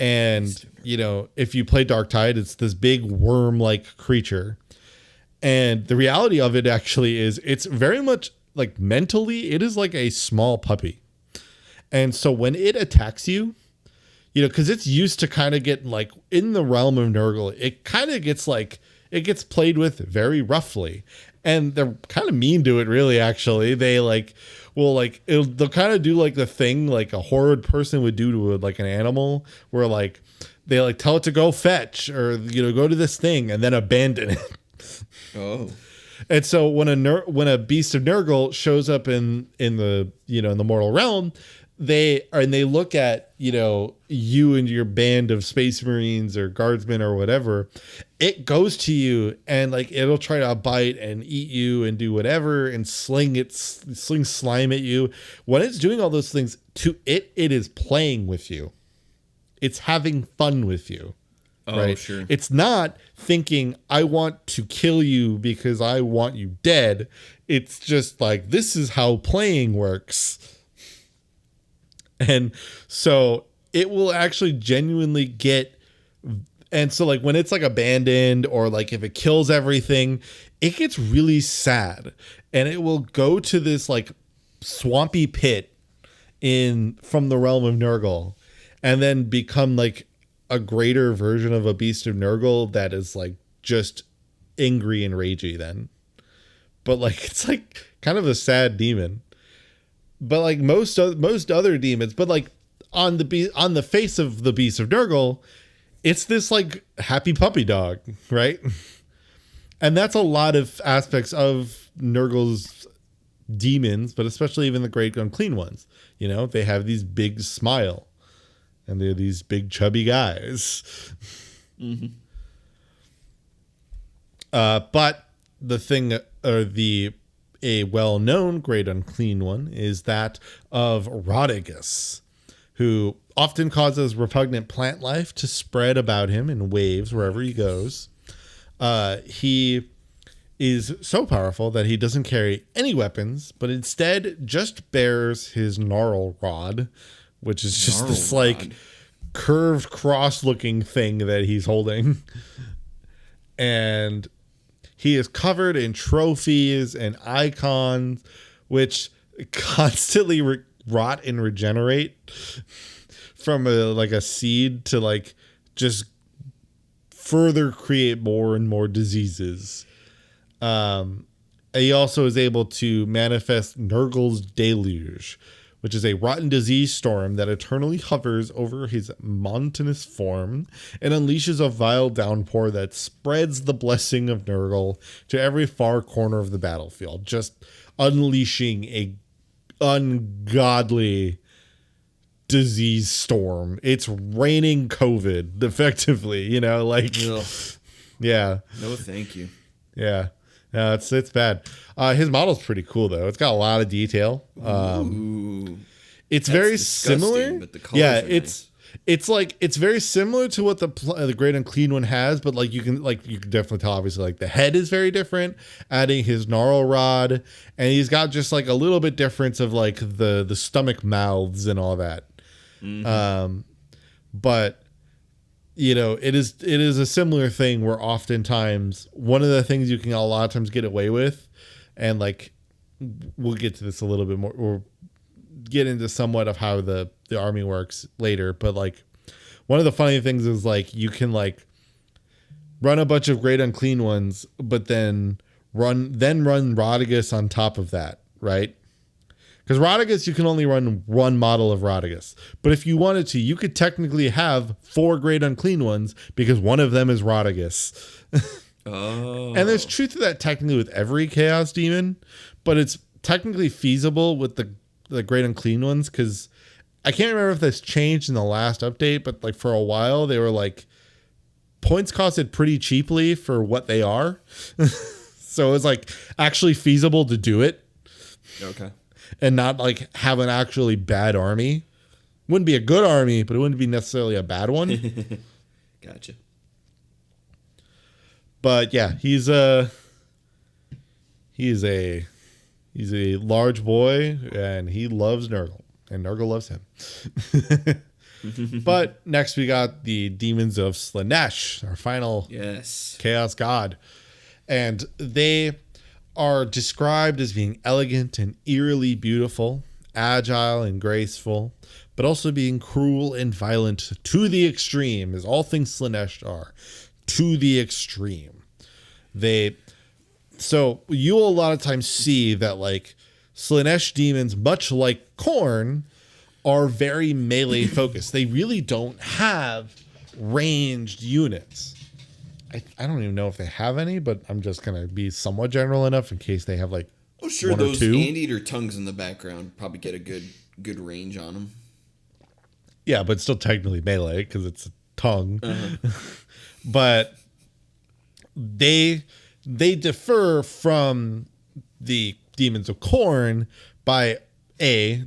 And, if you play Darktide, it's this big worm-like creature. And the reality of it actually is it's very much like mentally, it is like a small puppy. And so when it attacks you, because it's used to kind of get like in the realm of Nurgle, it kind of gets like, it gets played with very roughly. And they're kind of mean to it, really, actually. They they'll kind of do like the thing like a horrid person would do to like an animal, where like they like tell it to go fetch or, go to this thing and then abandon it. Oh. And so when a Beast of Nurgle shows up in the, in the mortal realm, they look at, you and your band of Space Marines or Guardsmen or whatever, it goes to you and like it'll try to bite and eat you and do whatever and sling slime at you. When it's doing all those things to it is playing with you. It's having fun with you. Oh, right? Sure. It's not thinking, I want to kill you because I want you dead. It's just like, this is how playing works. And so it will actually genuinely get, and so like when it's like abandoned or like if it kills everything, it gets really sad, and it will go to this like swampy pit from the realm of Nurgle, and then become like a greater version of a Beast of Nurgle that is like just angry and ragey then. But like it's like kind of a sad demon. But like most other demons, but like on the face of the Beast of Nurgle, it's this like happy puppy dog, right? And that's a lot of aspects of Nurgle's demons, but especially even the Great Unclean Ones. They have these big smile, and they're these big chubby guys. Mm-hmm. But the thing, or a well-known Great Unclean One, is that of Rodigus, who often causes repugnant plant life to spread about him in waves wherever he goes. He is so powerful that he doesn't carry any weapons, but instead just bears his gnarl rod, which is just this like curved cross-looking thing that he's holding. And he is covered in trophies and icons, which constantly rot and regenerate from a seed to like just further create more and more diseases. He also is able to manifest Nurgle's Deluge, which is a rotten disease storm that eternally hovers over his mountainous form and unleashes a vile downpour that spreads the blessing of Nurgle to every far corner of the battlefield, just unleashing a ungodly disease storm. It's raining COVID, effectively, Ugh. Yeah. No, thank you. Yeah. No, it's bad. His model's pretty cool though. It's got a lot of detail. Ooh. It's That's very disgusting, similar. but the colors Yeah, are nice. it's like it's very similar to what the Great Unclean One has, but like you can definitely tell, obviously, like the head is very different, adding his gnarl rod, and he's got just like a little bit difference of like the stomach mouths and all that. But you know, it is a similar thing where oftentimes one of the things you can a lot of times get away with, and like we'll get to this a little bit more, or get into somewhat of how the army works later, but like one of the funny things is like you can like run a bunch of Great Unclean Ones, but then run Rodigus on top of that, right? Because Rodigus, you can only run one model of Rodigus. But if you wanted to, you could technically have 4 Great Unclean Ones because one of them is Rodigus. Oh. And there's truth to that technically with every Chaos Demon, but it's technically feasible with the Great Unclean Ones, because I can't remember if this changed in the last update, but like for a while they were like points costed pretty cheaply for what they are. So it was like actually feasible to do it. Okay. And not like have an actually bad army. Wouldn't be a good army, but it wouldn't be necessarily a bad one. Gotcha. But yeah, he's a large boy, and he loves Nurgle, and Nurgle loves him. But next we got the Demons of Slaanesh, our final Chaos God. And they are described as being elegant and eerily beautiful, agile and graceful, but also being cruel and violent to the extreme, as all things Slaanesh are, to the extreme. So you'll a lot of times see that like Slaanesh demons, much like Khorne, are very melee focused. They really don't have ranged units. I don't even know if they have any, but I'm just going to be somewhat general enough in case they have like Oh, sure, one or those two. anteater tongues in the background probably get a good range on them. Yeah, but still technically melee because it's a tongue. But they differ from the Demons of Khorne by they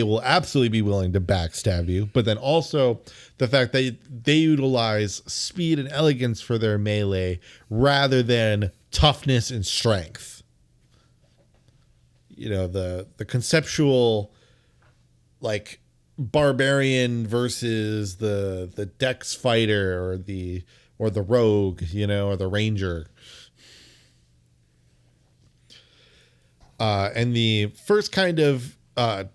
will absolutely be willing to backstab you, but then also the fact that they utilize speed and elegance for their melee rather than toughness and strength. You know, the conceptual like barbarian versus the dex fighter or the rogue, you know, or the ranger. And the first kind of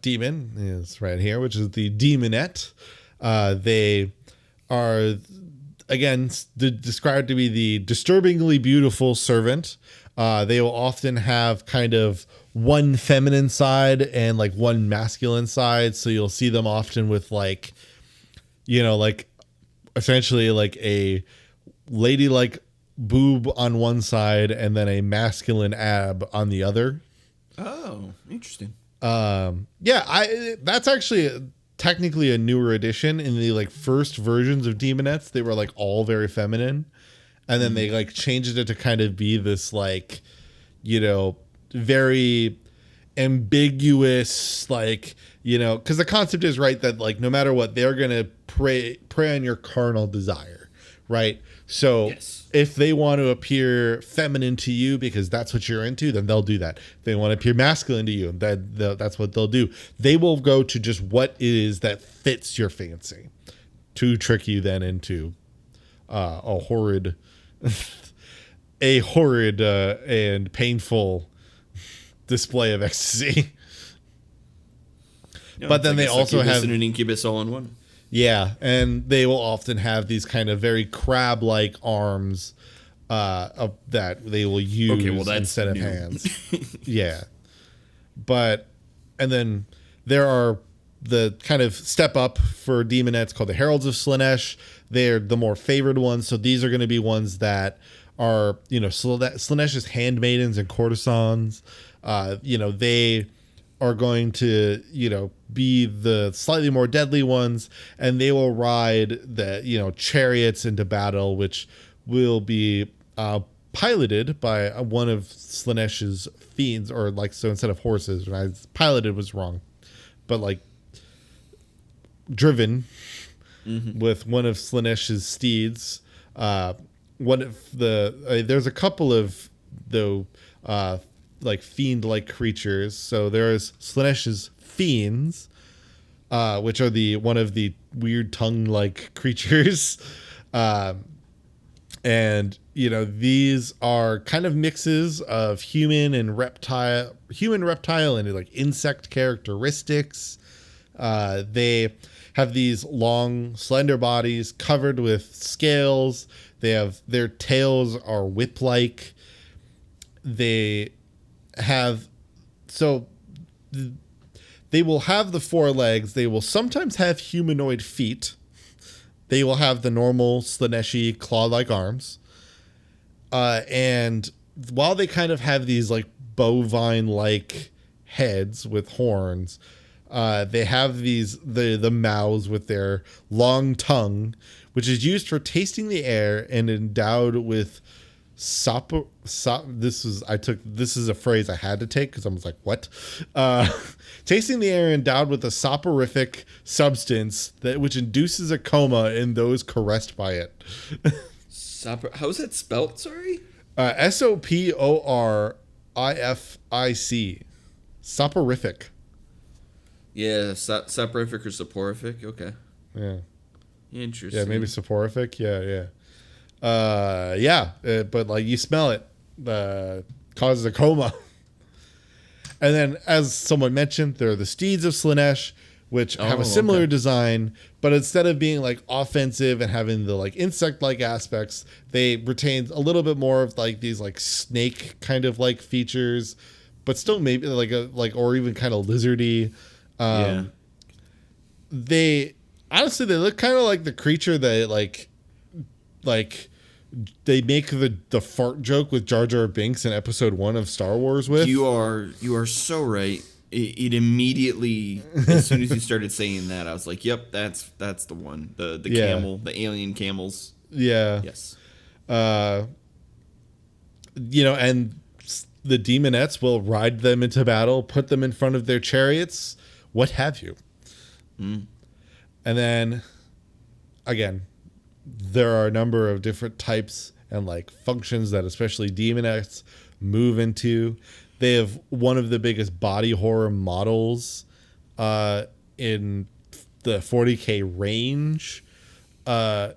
demon is right here, which is the demonette. They are, again, described to be the disturbingly beautiful servant. They will often have kind of one feminine side and like one masculine side. So you'll see them often with like, you know, like essentially like a ladylike boob on one side and then a masculine ab on the other. Oh, interesting. That's actually technically a newer addition. In the like first versions of demonettes, they were like all very feminine, and then they like changed it to kind of be this like, you know, very ambiguous, like, you know, because the concept is right that like no matter what, they're gonna prey on your carnal desire, right? So if they want to appear feminine to you because that's what you're into, then they'll do that. If they want to appear masculine to you, that's what they'll do. They will go to just what it is that fits your fancy to trick you then into a horrid and painful display of ecstasy. But then they also have an incubus all in one. Yeah, and they will often have these kind of very crab-like arms that they will use instead of hands. Yeah. And then there are the kind of step up for demonettes called the Heralds of Slaanesh. They're the more favored ones, so these are going to be ones that are, you know, Slaanesh's handmaidens and courtesans. You know, they are going to, you know, be the slightly more deadly ones, and they will ride the, you know, chariots into battle, which will be piloted by one of Slaanesh's fiends, or like, so instead of horses, right? Piloted was wrong, but like driven with one of Slanesh's steeds. One of the there's a couple of like fiend-like creatures. So there's Slanesh's fiends, which are one of the weird tongue-like creatures. And these are kind of mixes of human, reptile, and like insect characteristics. They have these long, slender bodies covered with scales. Their tails are whip-like. They will have the 4 legs. They will sometimes have humanoid feet. They will have the normal Slaneshi claw-like arms. And while they kind of have these like bovine-like heads with horns, they have the mouths with their long tongue, which is used for tasting the air and endowed with this is a phrase I had to take because I was like, what? Tasting the air endowed with a soporific substance which induces a coma in those caressed by it. How's that spelled? Sorry. Soporific. Soporific. Yeah, soporific or soporific. Okay. Yeah. Interesting. Yeah, maybe soporific. Yeah. But like you smell it, causes a coma. And then, as someone mentioned, there are the steeds of Slaanesh, which have a similar design, but instead of being like offensive and having the like insect-like aspects, they retain a little bit more of like these like snake kind of like features, but still maybe or even kind of lizardy. They look kind of like the creature that like they make the fart joke with Jar Jar Binks in episode 1 of Star Wars with. You are so right. It immediately, as soon as you started saying that, I was like, yep, that's the one. The camel, the alien camels. Yeah. Yes. And the demonettes will ride them into battle, put them in front of their chariots, what have you. And then, again, there are a number of different types and like functions that especially demonettes move into. They have one of the biggest body horror models in the 40k range with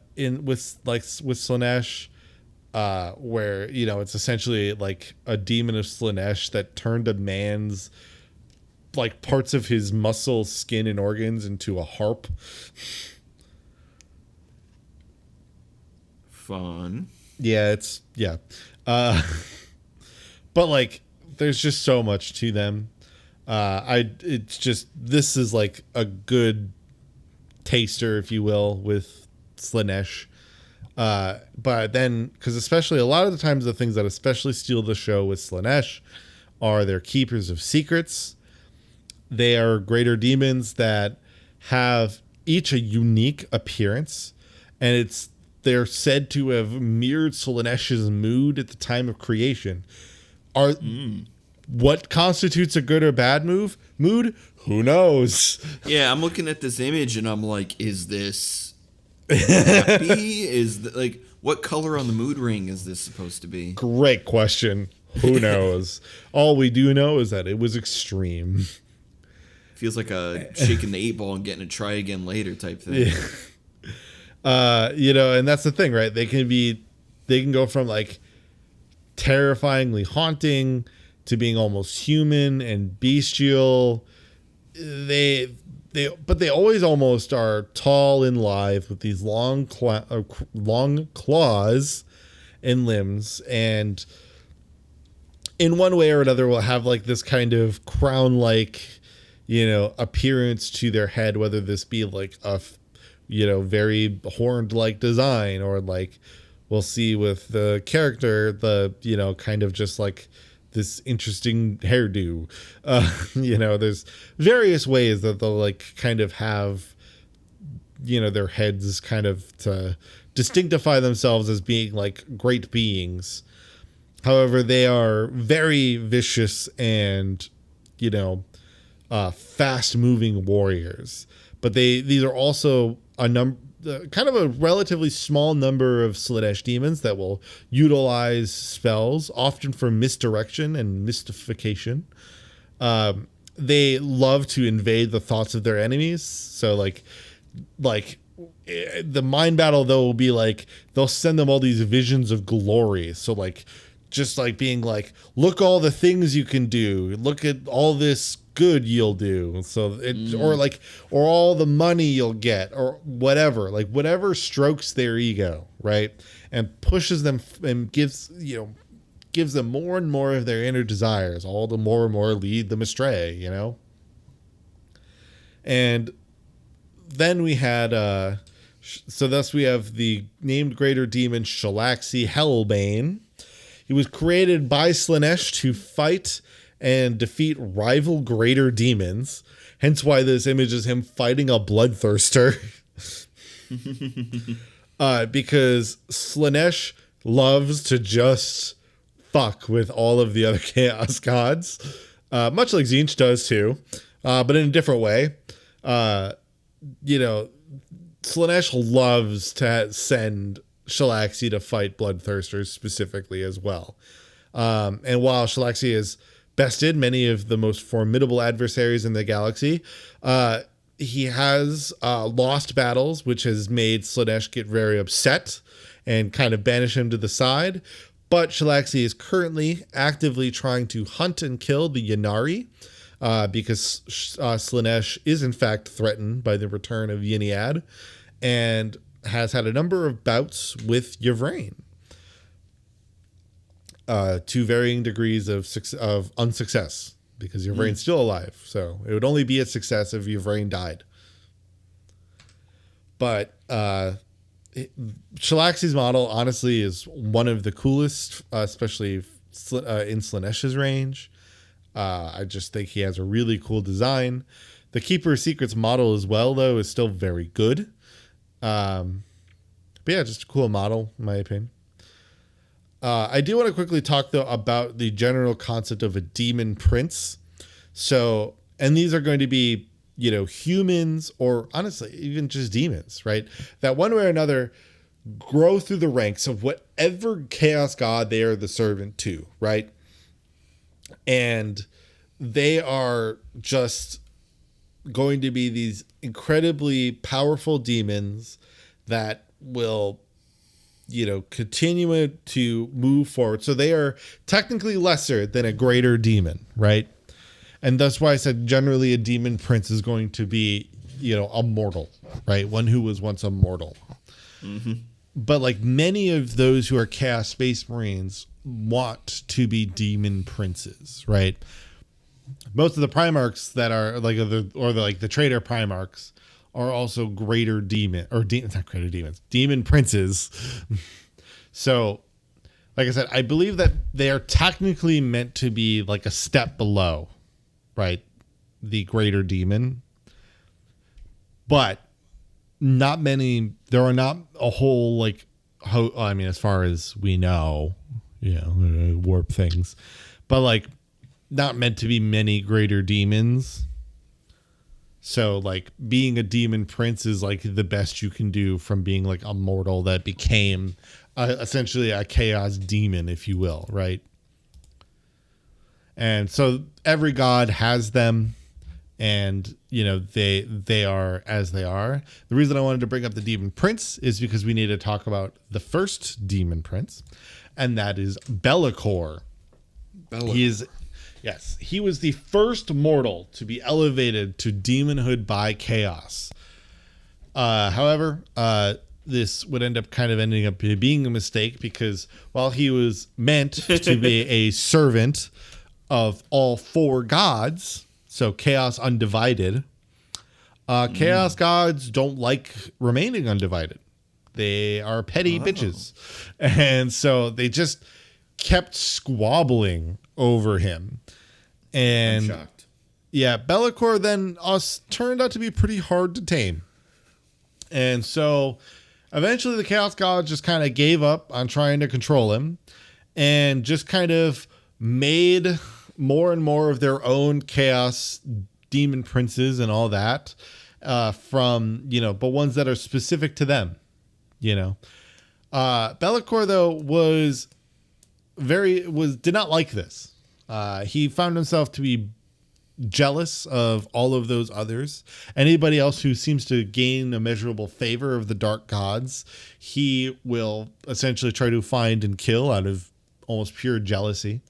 Slaanesh, where it's essentially like a demon of Slaanesh that turned a man's like parts of his muscle, skin, and organs into a harp. Fun. Yeah, but like there's just so much to them. This is like a good taster, if you will, with Slaanesh. But then, because especially a lot of the times the things that especially steal the show with Slaanesh are their keepers of secrets. They are greater demons that have each a unique appearance, and they're said to have mirrored Slaanesh's mood at the time of creation. What constitutes a good or bad mood? Who knows? Yeah, I'm looking at this image and I'm like, is this happy? What color on the mood ring is this supposed to be? Great question. Who knows? All we do know is that it was extreme. Feels like a shaking the 8-ball and getting a try again later type thing. Yeah. And that's the thing, right? They can go from like terrifyingly haunting to being almost human and bestial. But they always almost are tall and lithe with these long claws and limbs, and in one way or another will have like this kind of crown-like appearance to their head, whether this be like a very horned-like design, or like we'll see with the character, the kind of just like this interesting hairdo. There's various ways that they'll like kind of have their heads kind of to distinctify themselves as being like great beings. However, they are very vicious and fast-moving warriors. But these are also kind of a relatively small number of Slaanesh demons that will utilize spells, often for misdirection and mystification. They love to invade the thoughts of their enemies. So like the mind battle, though, will be like they'll send them all these visions of glory. So like just like being like, look all the things you can do. Look at all this good you'll do. So it or all the money you'll get or whatever. Like whatever strokes their ego, right? And pushes them and gives them more and more of their inner desires. All the more and more lead them astray, you know? And then we had so thus we have the named greater demon Shalaxi Hellbane. He was created by Slaanesh to fight and defeat rival greater demons. Hence why this image is him fighting a bloodthirster. Because Slaanesh loves to just fuck with all of the other chaos gods. Much like Tzeentch does too. But in a different way. Slaanesh loves to send Shalaxi to fight bloodthirsters specifically as well. And while Shalaxi has bested many of the most formidable adversaries in the galaxy, he has lost battles, which has made Slaanesh get very upset and kind of banish him to the side. But Shalaxi is currently actively trying to hunt and kill the Ynnari, because Slaanesh is in fact threatened by the return of Yniad, and has had a number of bouts with Yvraine, to varying degrees of unsuccess, because Yvraine's still alive. So it would only be a success if Yvraine died. But Shalaxi's model, honestly, is one of the coolest, especially in Slaanesh's range. I just think he has a really cool design. The Keeper of Secrets model as well, though, is still very good. But yeah, just a cool model, in my opinion. I do want to quickly talk, though, about the general concept of a demon prince. So, and these are going to be, humans, or honestly, even just demons, right? That one way or another grow through the ranks of whatever chaos god they are the servant to, right? And they are just going to be these incredibly powerful demons that will, continue to move forward. So they are technically lesser than a greater demon, right? And that's why I said generally a demon prince is going to be, a mortal, right? One who was once a mortal. Mm-hmm. But like many of those who are Chaos Space Marines want to be demon princes, right? Most of the Primarchs that are the traitor Primarchs are also greater demon, or not greater demons, demon princes. So, like I said, I believe that they are technically meant to be like a step below, right? The greater demon. But not many, there are not a whole, as far as we know, warp things, but not meant to be many greater demons. So being a demon prince is the best you can do from being a mortal that became essentially a chaos demon, if you will, right? And so every god has them, and they are as they are. The reason I wanted to bring up the demon prince is because we need to talk about the first demon prince, and that is bel'akor. He was the first mortal to be elevated to demonhood by chaos. However, this would end up ending up being a mistake, because while he was meant to be a servant of all four gods, so chaos undivided, chaos gods don't like remaining undivided. They are petty bitches. And so they just kept squabbling over him. And I'm shocked. Yeah, bel'akor then turned out to be pretty hard to tame. And so eventually the chaos gods just kind of gave up on trying to control him, and just kind of made more and more of their own chaos demon princes and all that, from, but ones that are specific to them, bel'akor though did not like this. He found himself to be jealous of all of those others. Anybody else who seems to gain immeasurable favor of the dark gods, he will essentially try to find and kill out of almost pure jealousy.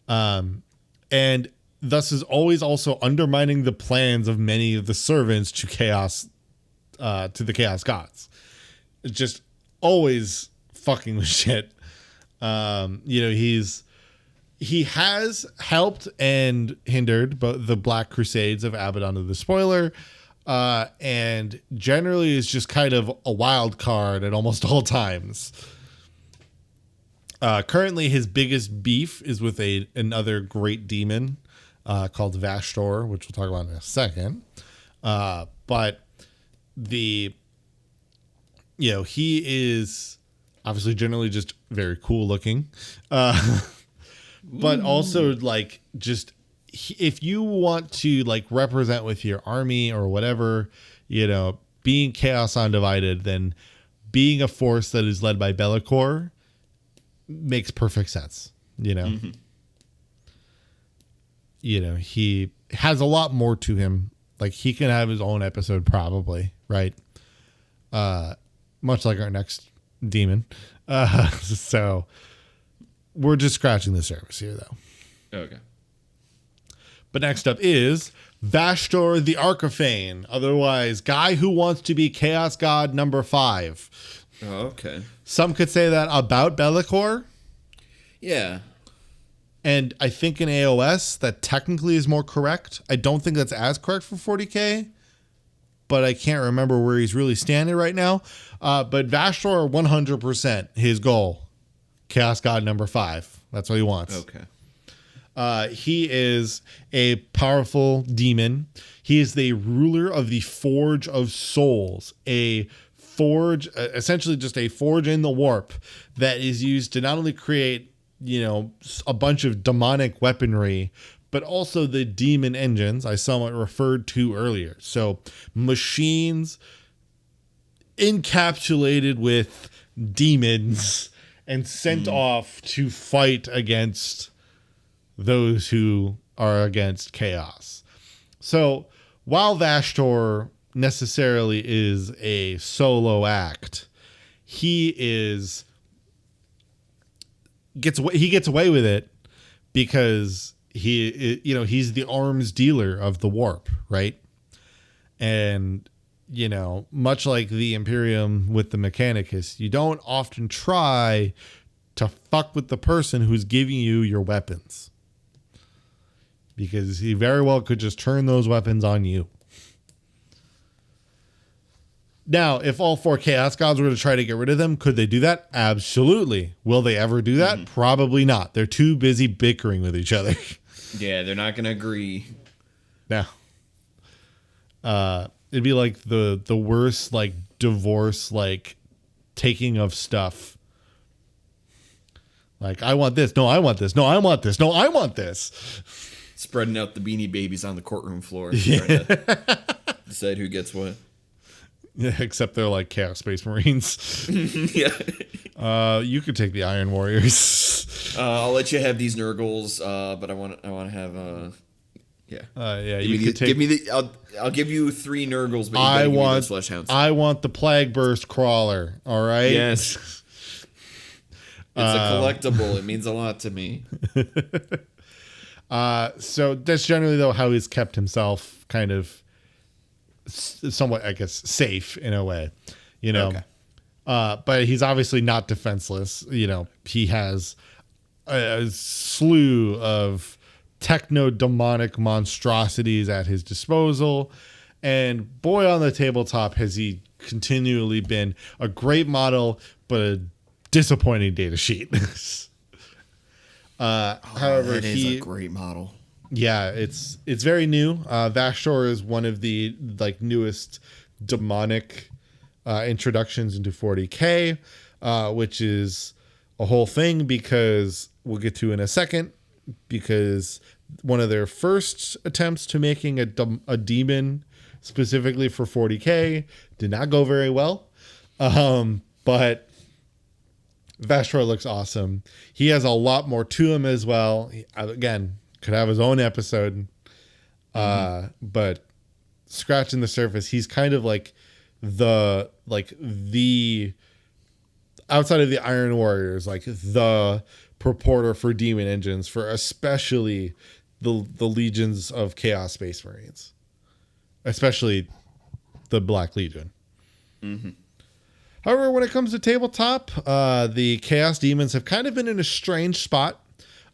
And thus is always also undermining the plans of many of the servants to the chaos gods. It's just always fucking with shit. He has helped and hindered the Black Crusades of Abaddon the Spoiler, and generally is just kind of a wild card at almost all times. Currently, his biggest beef is with another great demon called Vashtor, which we'll talk about in a second. But he is obviously generally just very cool looking. But also, like, just if you want to, like, represent with your army or whatever, being chaos undivided, then being a force that is led by bel'akor makes perfect sense. Mm-hmm. He has a lot more to him. Like, he can have his own episode probably, right? Much like our next demon. So we're just scratching the surface here, though. Okay. But next up is Vashtor the Archifane, otherwise guy who wants to be Chaos God number 5. Oh, okay. Some could say that about bel'akor. Yeah. And I think in AOS that technically is more correct. I don't think that's as correct for 40k, but I can't remember where he's really standing right now. But Vashtor, 100% his goal. Chaos God number 5. That's what he wants. Okay. He is a powerful demon. He is the ruler of the Forge of Souls, a forge, essentially just a forge in the warp that is used to not only create, a bunch of demonic weaponry, but also the demon engines I somewhat referred to earlier. So machines encapsulated with demons and sent off to fight against those who are against chaos. So while Vashtor necessarily is a solo act, he gets away with it because he's the arms dealer of the warp, right? And much like the Imperium with the Mechanicus, you don't often try to fuck with the person who's giving you your weapons, because he very well could just turn those weapons on you. Now, if all 4 Chaos Gods were to try to get rid of them, could they do that? Absolutely. Will they ever do that? Mm-hmm. Probably not. They're too busy bickering with each other. Yeah, they're not going to agree. No. It'd be like the worst, like, divorce, like, taking of stuff. Like, I want this. No, I want this. No, I want this. No, I want this. Spreading out the Beanie Babies on the courtroom floor. Trying to decide who gets what. Yeah, except they're like Chaos Space Marines. Yeah. You could take the Iron Warriors. I'll let you have these Nurgles, but I want to have yeah. Yeah. I'll give you 3 Nurgles, but I want Flesh Hounds. I want the Plague Burst Crawler. All right. Yes. It's a collectible. It means a lot to me. So that's generally though how he's kept himself kind of somewhat, I guess, safe in a way, Okay. But he's obviously not defenseless. He has a slew of techno-demonic monstrosities at his disposal. And boy, on the tabletop has he continually been a great model, but a disappointing data sheet. However, that is a great model. Yeah, it's very new. Vashtor is one of the newest demonic introductions into 40k, which is a whole thing because we'll get to in a second. Because one of their first attempts to making a demon specifically for 40k. Did not go very well. But Vashtor looks awesome. He has a lot more to him as well. Again, could have his own episode. But scratching the surface, he's kind of like the outside of the Iron Warriors, like the purporter for demon engines for especially the Legions of Chaos Space Marines, especially the Black Legion. However, when it comes to tabletop, the Chaos Demons have kind of been in a strange spot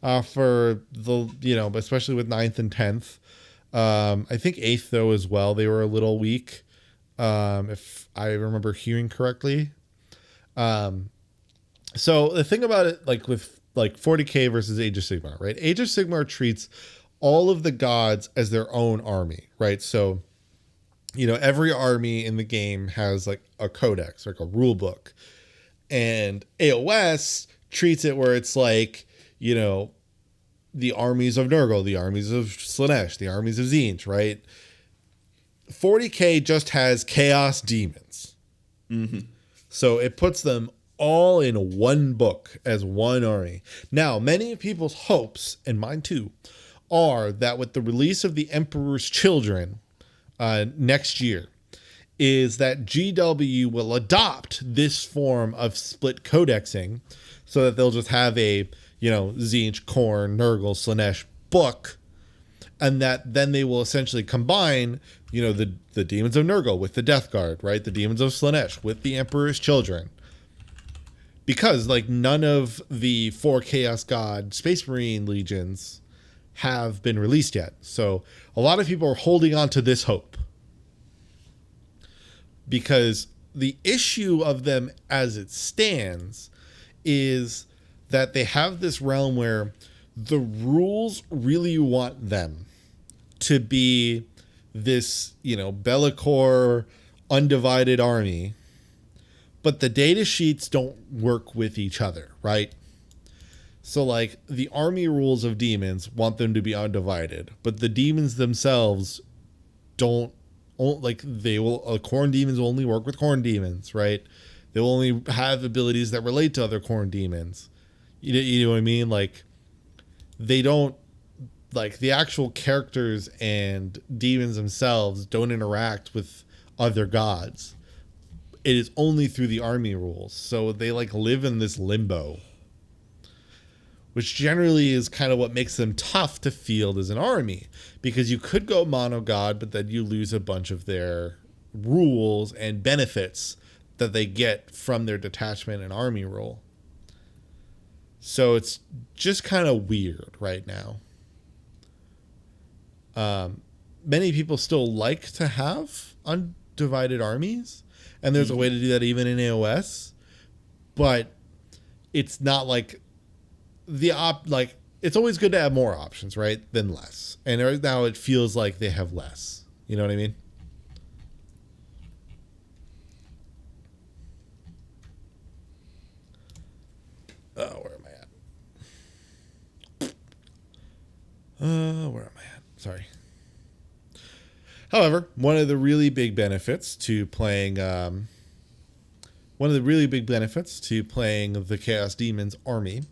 for especially with 9th and 10th. I think 8th though as well. They were a little weak, if I remember hearing correctly. So the thing about it, like with 40k versus Age of Sigmar, right? Age of Sigmar treats all of the gods as their own army, right? So, every army in the game has like a codex, like a rule book, and AOS treats it where it's like, the armies of Nurgle, the armies of Slaanesh, the armies of Tzeentch, right? 40k just has Chaos Demons. So it puts them all in one book as one army. Now, many people's hopes, and mine too, are that with the release of the Emperor's Children next year, is that GW will adopt this form of split codexing so that they'll just have a, Tzeentch, Khorne, Nurgle, Slaanesh book, and that then they will essentially combine, the Demons of Nurgle with the Death Guard, right? The Demons of Slaanesh with the Emperor's Children. Because, none of the 4 Chaos God Space Marine Legions have been released yet. So, a lot of people are holding on to this hope. Because the issue of them as it stands is that they have this realm where the rules really want them to be this, bel'akor undivided army, but the data sheets don't work with each other, right? So the army rules of demons want them to be undivided, but the demons themselves don't, Khorne demons will only work with Khorne demons, right? They'll only have abilities that relate to other Khorne demons. You know what I mean? They don't, the actual characters and demons themselves don't interact with other gods. It is only through the army rules. So they live in this limbo, which generally is kind of what makes them tough to field as an army, because you could go mono god, but then you lose a bunch of their rules and benefits that they get from their detachment and army rule. So it's just kind of weird right now. Many people still like to have undivided armies, and there's a way to do that even in AOS, but it's not it's always good to have more options, right, than less. And right now it feels like they have less. You know what I mean? Oh, where am I at? Where am I at? Sorry. However, one of the really big benefits to playing the Chaos Demons army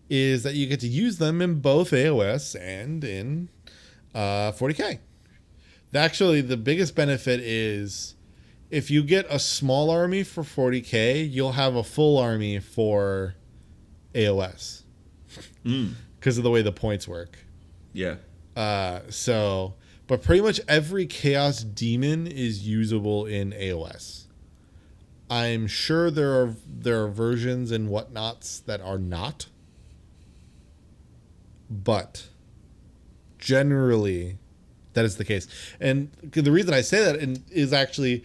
is that you get to use them in both AOS and in 40k. Actually, the biggest benefit is if you get a small army for 40k, you'll have a full army for AOS because of the way the points work. Yeah. But pretty much every Chaos Demon is usable in AOS. I'm sure there are versions and whatnots that are not, but generally that is the case. And the reason I say that is actually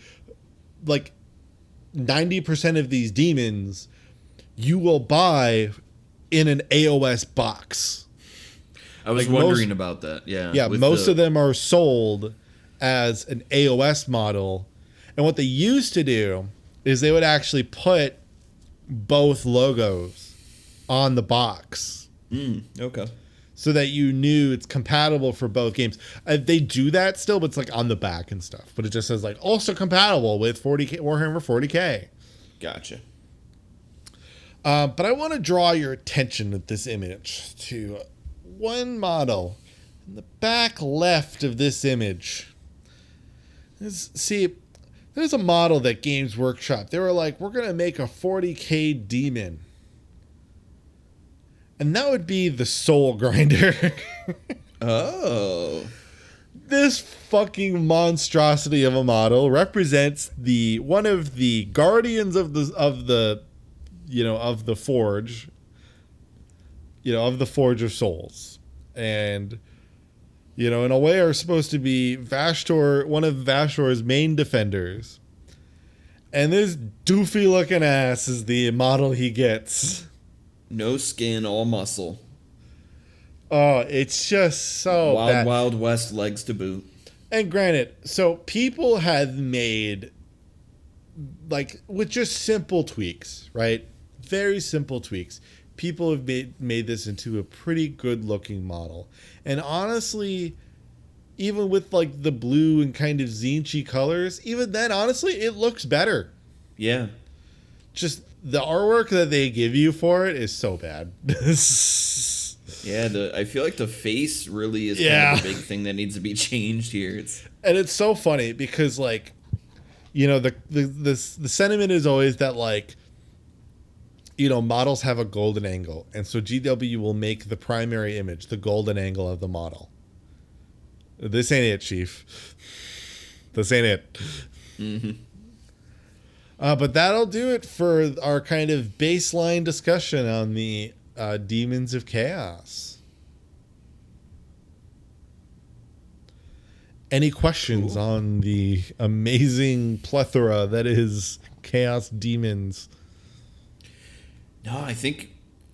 90% of these demons you will buy in an AOS box. I was wondering about that. Yeah. Yeah. Most of them are sold as an AOS model. And what they used to do is they would actually put both logos on the box. Okay. so that you knew it's compatible for both games. They do that still, but it's like on the back and stuff. But it just says like also compatible with 40K Warhammer 40K. Gotcha. But I want to draw your attention with this image to one model in the back left of this image. See, there's a model that Games Workshop, they were like, we're going to make a 40K demon. And that would be the Soul Grinder. Oh. This fucking monstrosity of a model represents one of the guardians of the Forge, of the Forge of Souls. And, in a way are supposed to be Vashtor, one of Vashtor's main defenders. And this doofy looking ass is the model he gets. No skin, all muscle. Oh, it's just so Wild, bad. Wild West legs to boot. And granted, so people have made, like, with just simple tweaks, right? Very simple tweaks. People have made this into a pretty good looking model. And honestly, even with like the blue and kind of Zinchi colors, even then, honestly, it looks better. Yeah. Just the artwork that they give you for it is so bad. Yeah, I feel like the face really is kind of the big thing that needs to be changed here. And it's so funny because, like, the sentiment is always that, like, models have a golden angle. And so GW will make the primary image the golden angle of the model. This ain't it, Chief. This ain't it. Mm-hmm. But that'll do it for our kind of baseline discussion on the Daemons of Chaos. Any questions on the amazing plethora that is Chaos Demons? No, I think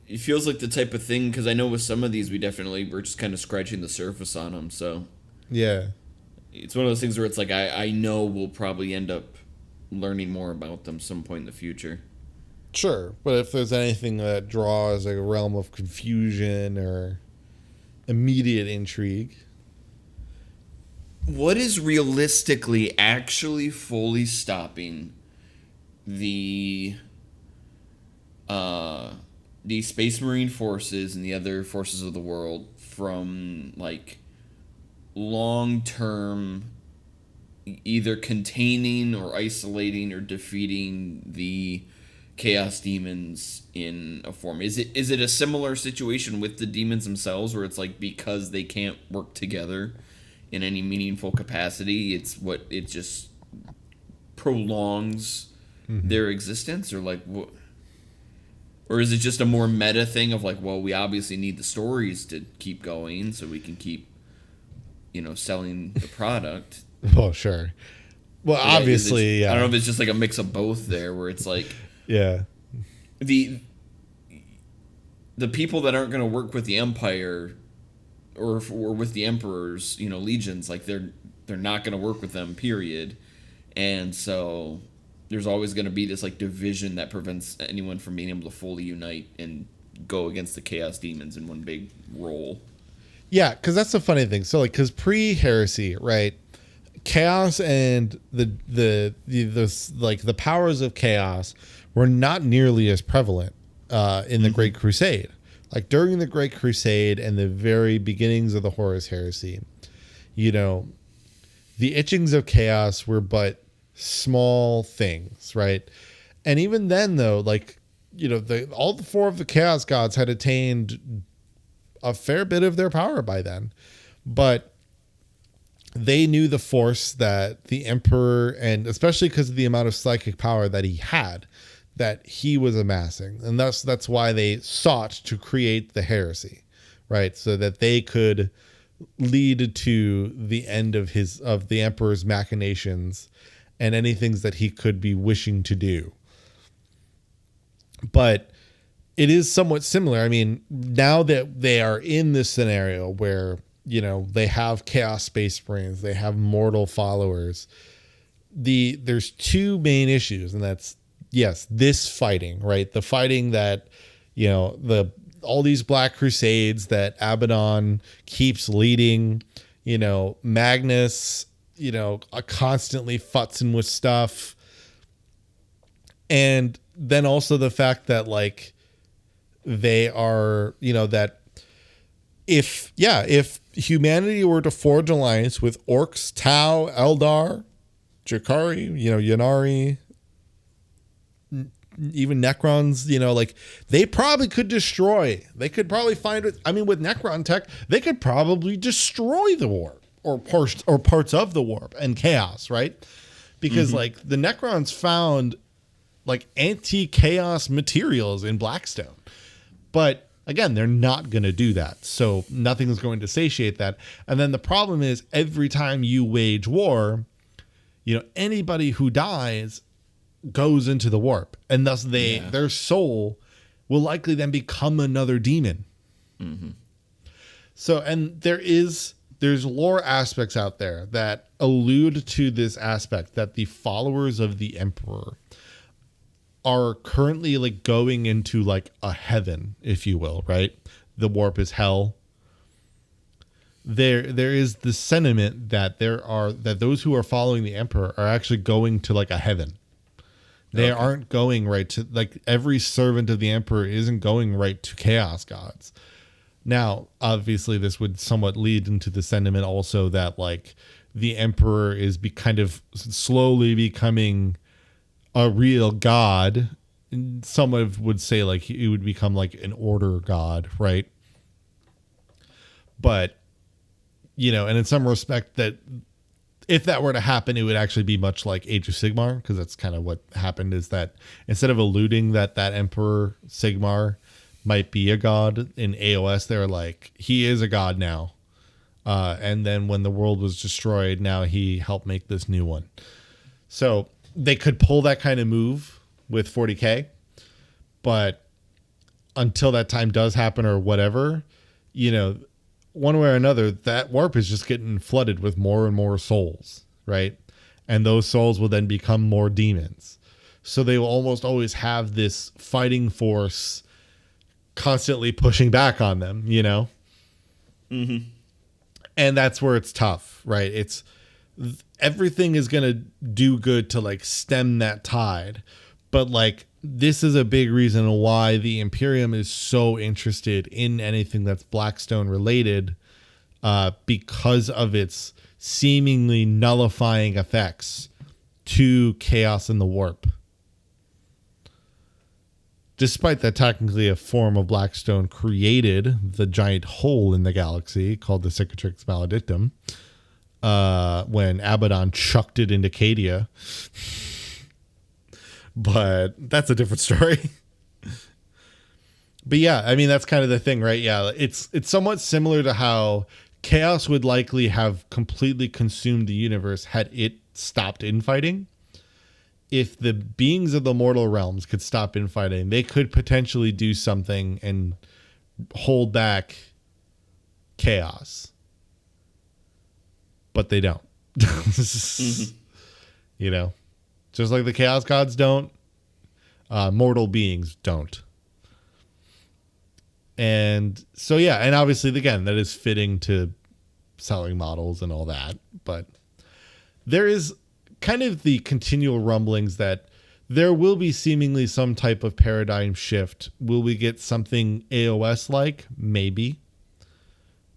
it feels like the type of thing, because I know with some of these we're just kind of scratching the surface on them. So yeah, it's one of those things where it's like I know we'll probably end up learning more about them some point in the future. Sure, but if there's anything that draws a realm of confusion or immediate intrigue, what is realistically actually fully stopping the Space Marine forces and the other forces of the world from, like, long-term either containing or isolating or defeating the Chaos Demons in a form? Is it a similar situation with the demons themselves, where it's like because they can't work together in any meaningful capacity, it just prolongs their existence? Or like what? Or is it just a more meta thing of like, well, we obviously need the stories to keep going so we can keep, selling the product? Oh, sure. Well, yeah, obviously, I don't know if it's just like a mix of both there, where it's like, yeah, the people that aren't going to work with the Empire or with the Emperor's, legions, like they're not going to work with them, period. And so there's always going to be this like division that prevents anyone from being able to fully unite and go against the Chaos Demons in one big roll. Yeah, because that's the funny thing. So, like, because pre-heresy, right, chaos and the powers of chaos were not nearly as prevalent in the Great Crusade. Like during the Great Crusade and the very beginnings of the Horus Heresy, the itchings of chaos were but small things, right? And even then, though, like, all the four of the chaos gods had attained a fair bit of their power by then, but they knew the force that the Emperor, and especially because of the amount of psychic power that he had, that he was amassing. And that's why they sought to create the heresy, right? So that they could lead to the end of the Emperor's machinations and any things that he could be wishing to do. But it is somewhat similar. I mean, now that they are in this scenario where, they have Chaos Space Marines, they have mortal followers, there's two main issues, and that's, yes, this fighting, right? The fighting that, the all these Black Crusades that Abaddon keeps leading. You know, Magnus, you know, constantly futzing with stuff. And then also the fact that, like, they are, you know, that if humanity were to forge alliance with orcs, Tau, Eldar, Jakari, you know, Yanari, even Necrons, you know, like, they probably could destroy. They could probably find it. I mean, with Necron tech, they could probably destroy the warp or parts of the warp and chaos, right? Because like the Necrons found like anti-chaos materials in Blackstone, but again, they're not going to do that. So nothing's going to satiate that. And then the problem is every time you wage war, you know, anybody who dies goes into the warp, and thus their soul will likely then become another demon. So, and there's lore aspects out there that allude to this aspect that the followers of the Emperor are currently like going into like a heaven, if you will, right? The warp is hell. There is the sentiment that that those who are following the Emperor are actually going to like a heaven. They aren't going right to, like, every servant of the Emperor isn't going right to chaos gods. Now, obviously, this would somewhat lead into the sentiment also that, like, the Emperor is kind of slowly becoming a real god. Some would say, like, he would become, like, an order god, right? But, you know, and in some respect that, if that were to happen, it would actually be much like Age of Sigmar, because that's kind of what happened, is that instead of alluding that Emperor Sigmar might be a god in AOS, they're like, he is a god now. And then when the world was destroyed, now he helped make this new one. So they could pull that kind of move with 40k, but until that time does happen or whatever, you know, one way or another, that warp is just getting flooded with more and more souls, right? And those souls will then become more demons. So they will almost always have this fighting force constantly pushing back on them, you know? And that's where it's tough, right? It's everything is going to do good to like stem that tide. But like, this is a big reason why the Imperium is so interested in anything that's Blackstone related, because of its seemingly nullifying effects to chaos and the warp. Despite that technically a form of Blackstone created the giant hole in the galaxy called the Cicatrix Maledictum, when Abaddon chucked it into Cadia. But that's a different story. But yeah, I mean, that's kind of the thing, right? Yeah, it's somewhat similar to how chaos would likely have completely consumed the universe had it stopped infighting. If the beings of the mortal realms could stop infighting, they could potentially do something and hold back chaos. But they don't. You know? Just like the chaos gods don't, mortal beings don't. And so, yeah, and obviously, again, that is fitting to selling models and all that. But there is kind of the continual rumblings that there will be seemingly some type of paradigm shift. Will we get something AOS-like? Maybe.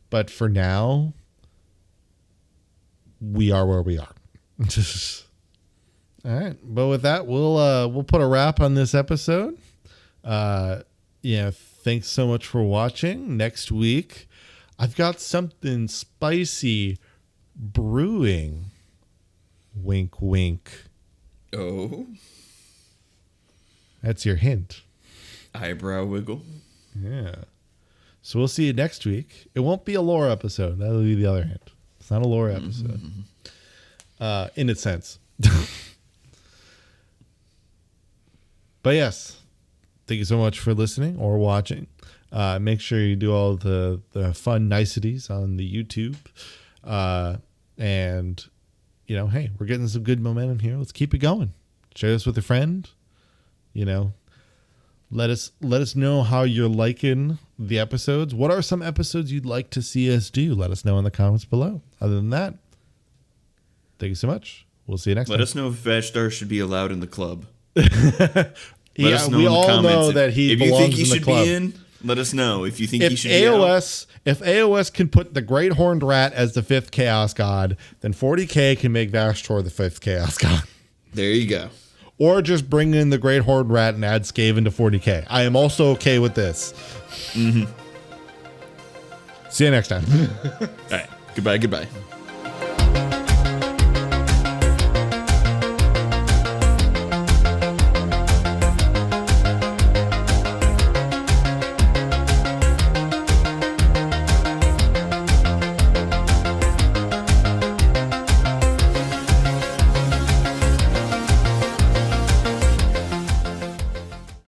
But for now, we are where we are. All right, but with that, we'll put a wrap on this episode. Thanks so much for watching. Next week, I've got something spicy brewing. Wink, wink. Oh, that's your hint. Eyebrow wiggle. Yeah. So we'll see you next week. It won't be a lore episode. That'll be the other hint. It's not a lore episode, in its sense. But yes, thank you so much for listening or watching. Make sure you do all the fun niceties on the YouTube. And, you know, hey, we're getting some good momentum here. Let's keep it going. Share this with a friend. You know, Let us know how you're liking the episodes. What are some episodes you'd like to see us do? Let us know in the comments below. Other than that, thank you so much. We'll see you next time. Let us know if Vashtar should be allowed in the club. We all know that he belongs in the club. Be in, let us know. If you think he should AOS, be out. If AOS can put the Great Horned Rat as the 5th Chaos God, then 40k can make Vashtor the 5th Chaos God. There you go. Or just bring in the Great Horned Rat and add Skaven to 40k. I am also okay with this. Mm-hmm. See you next time. All right. Goodbye.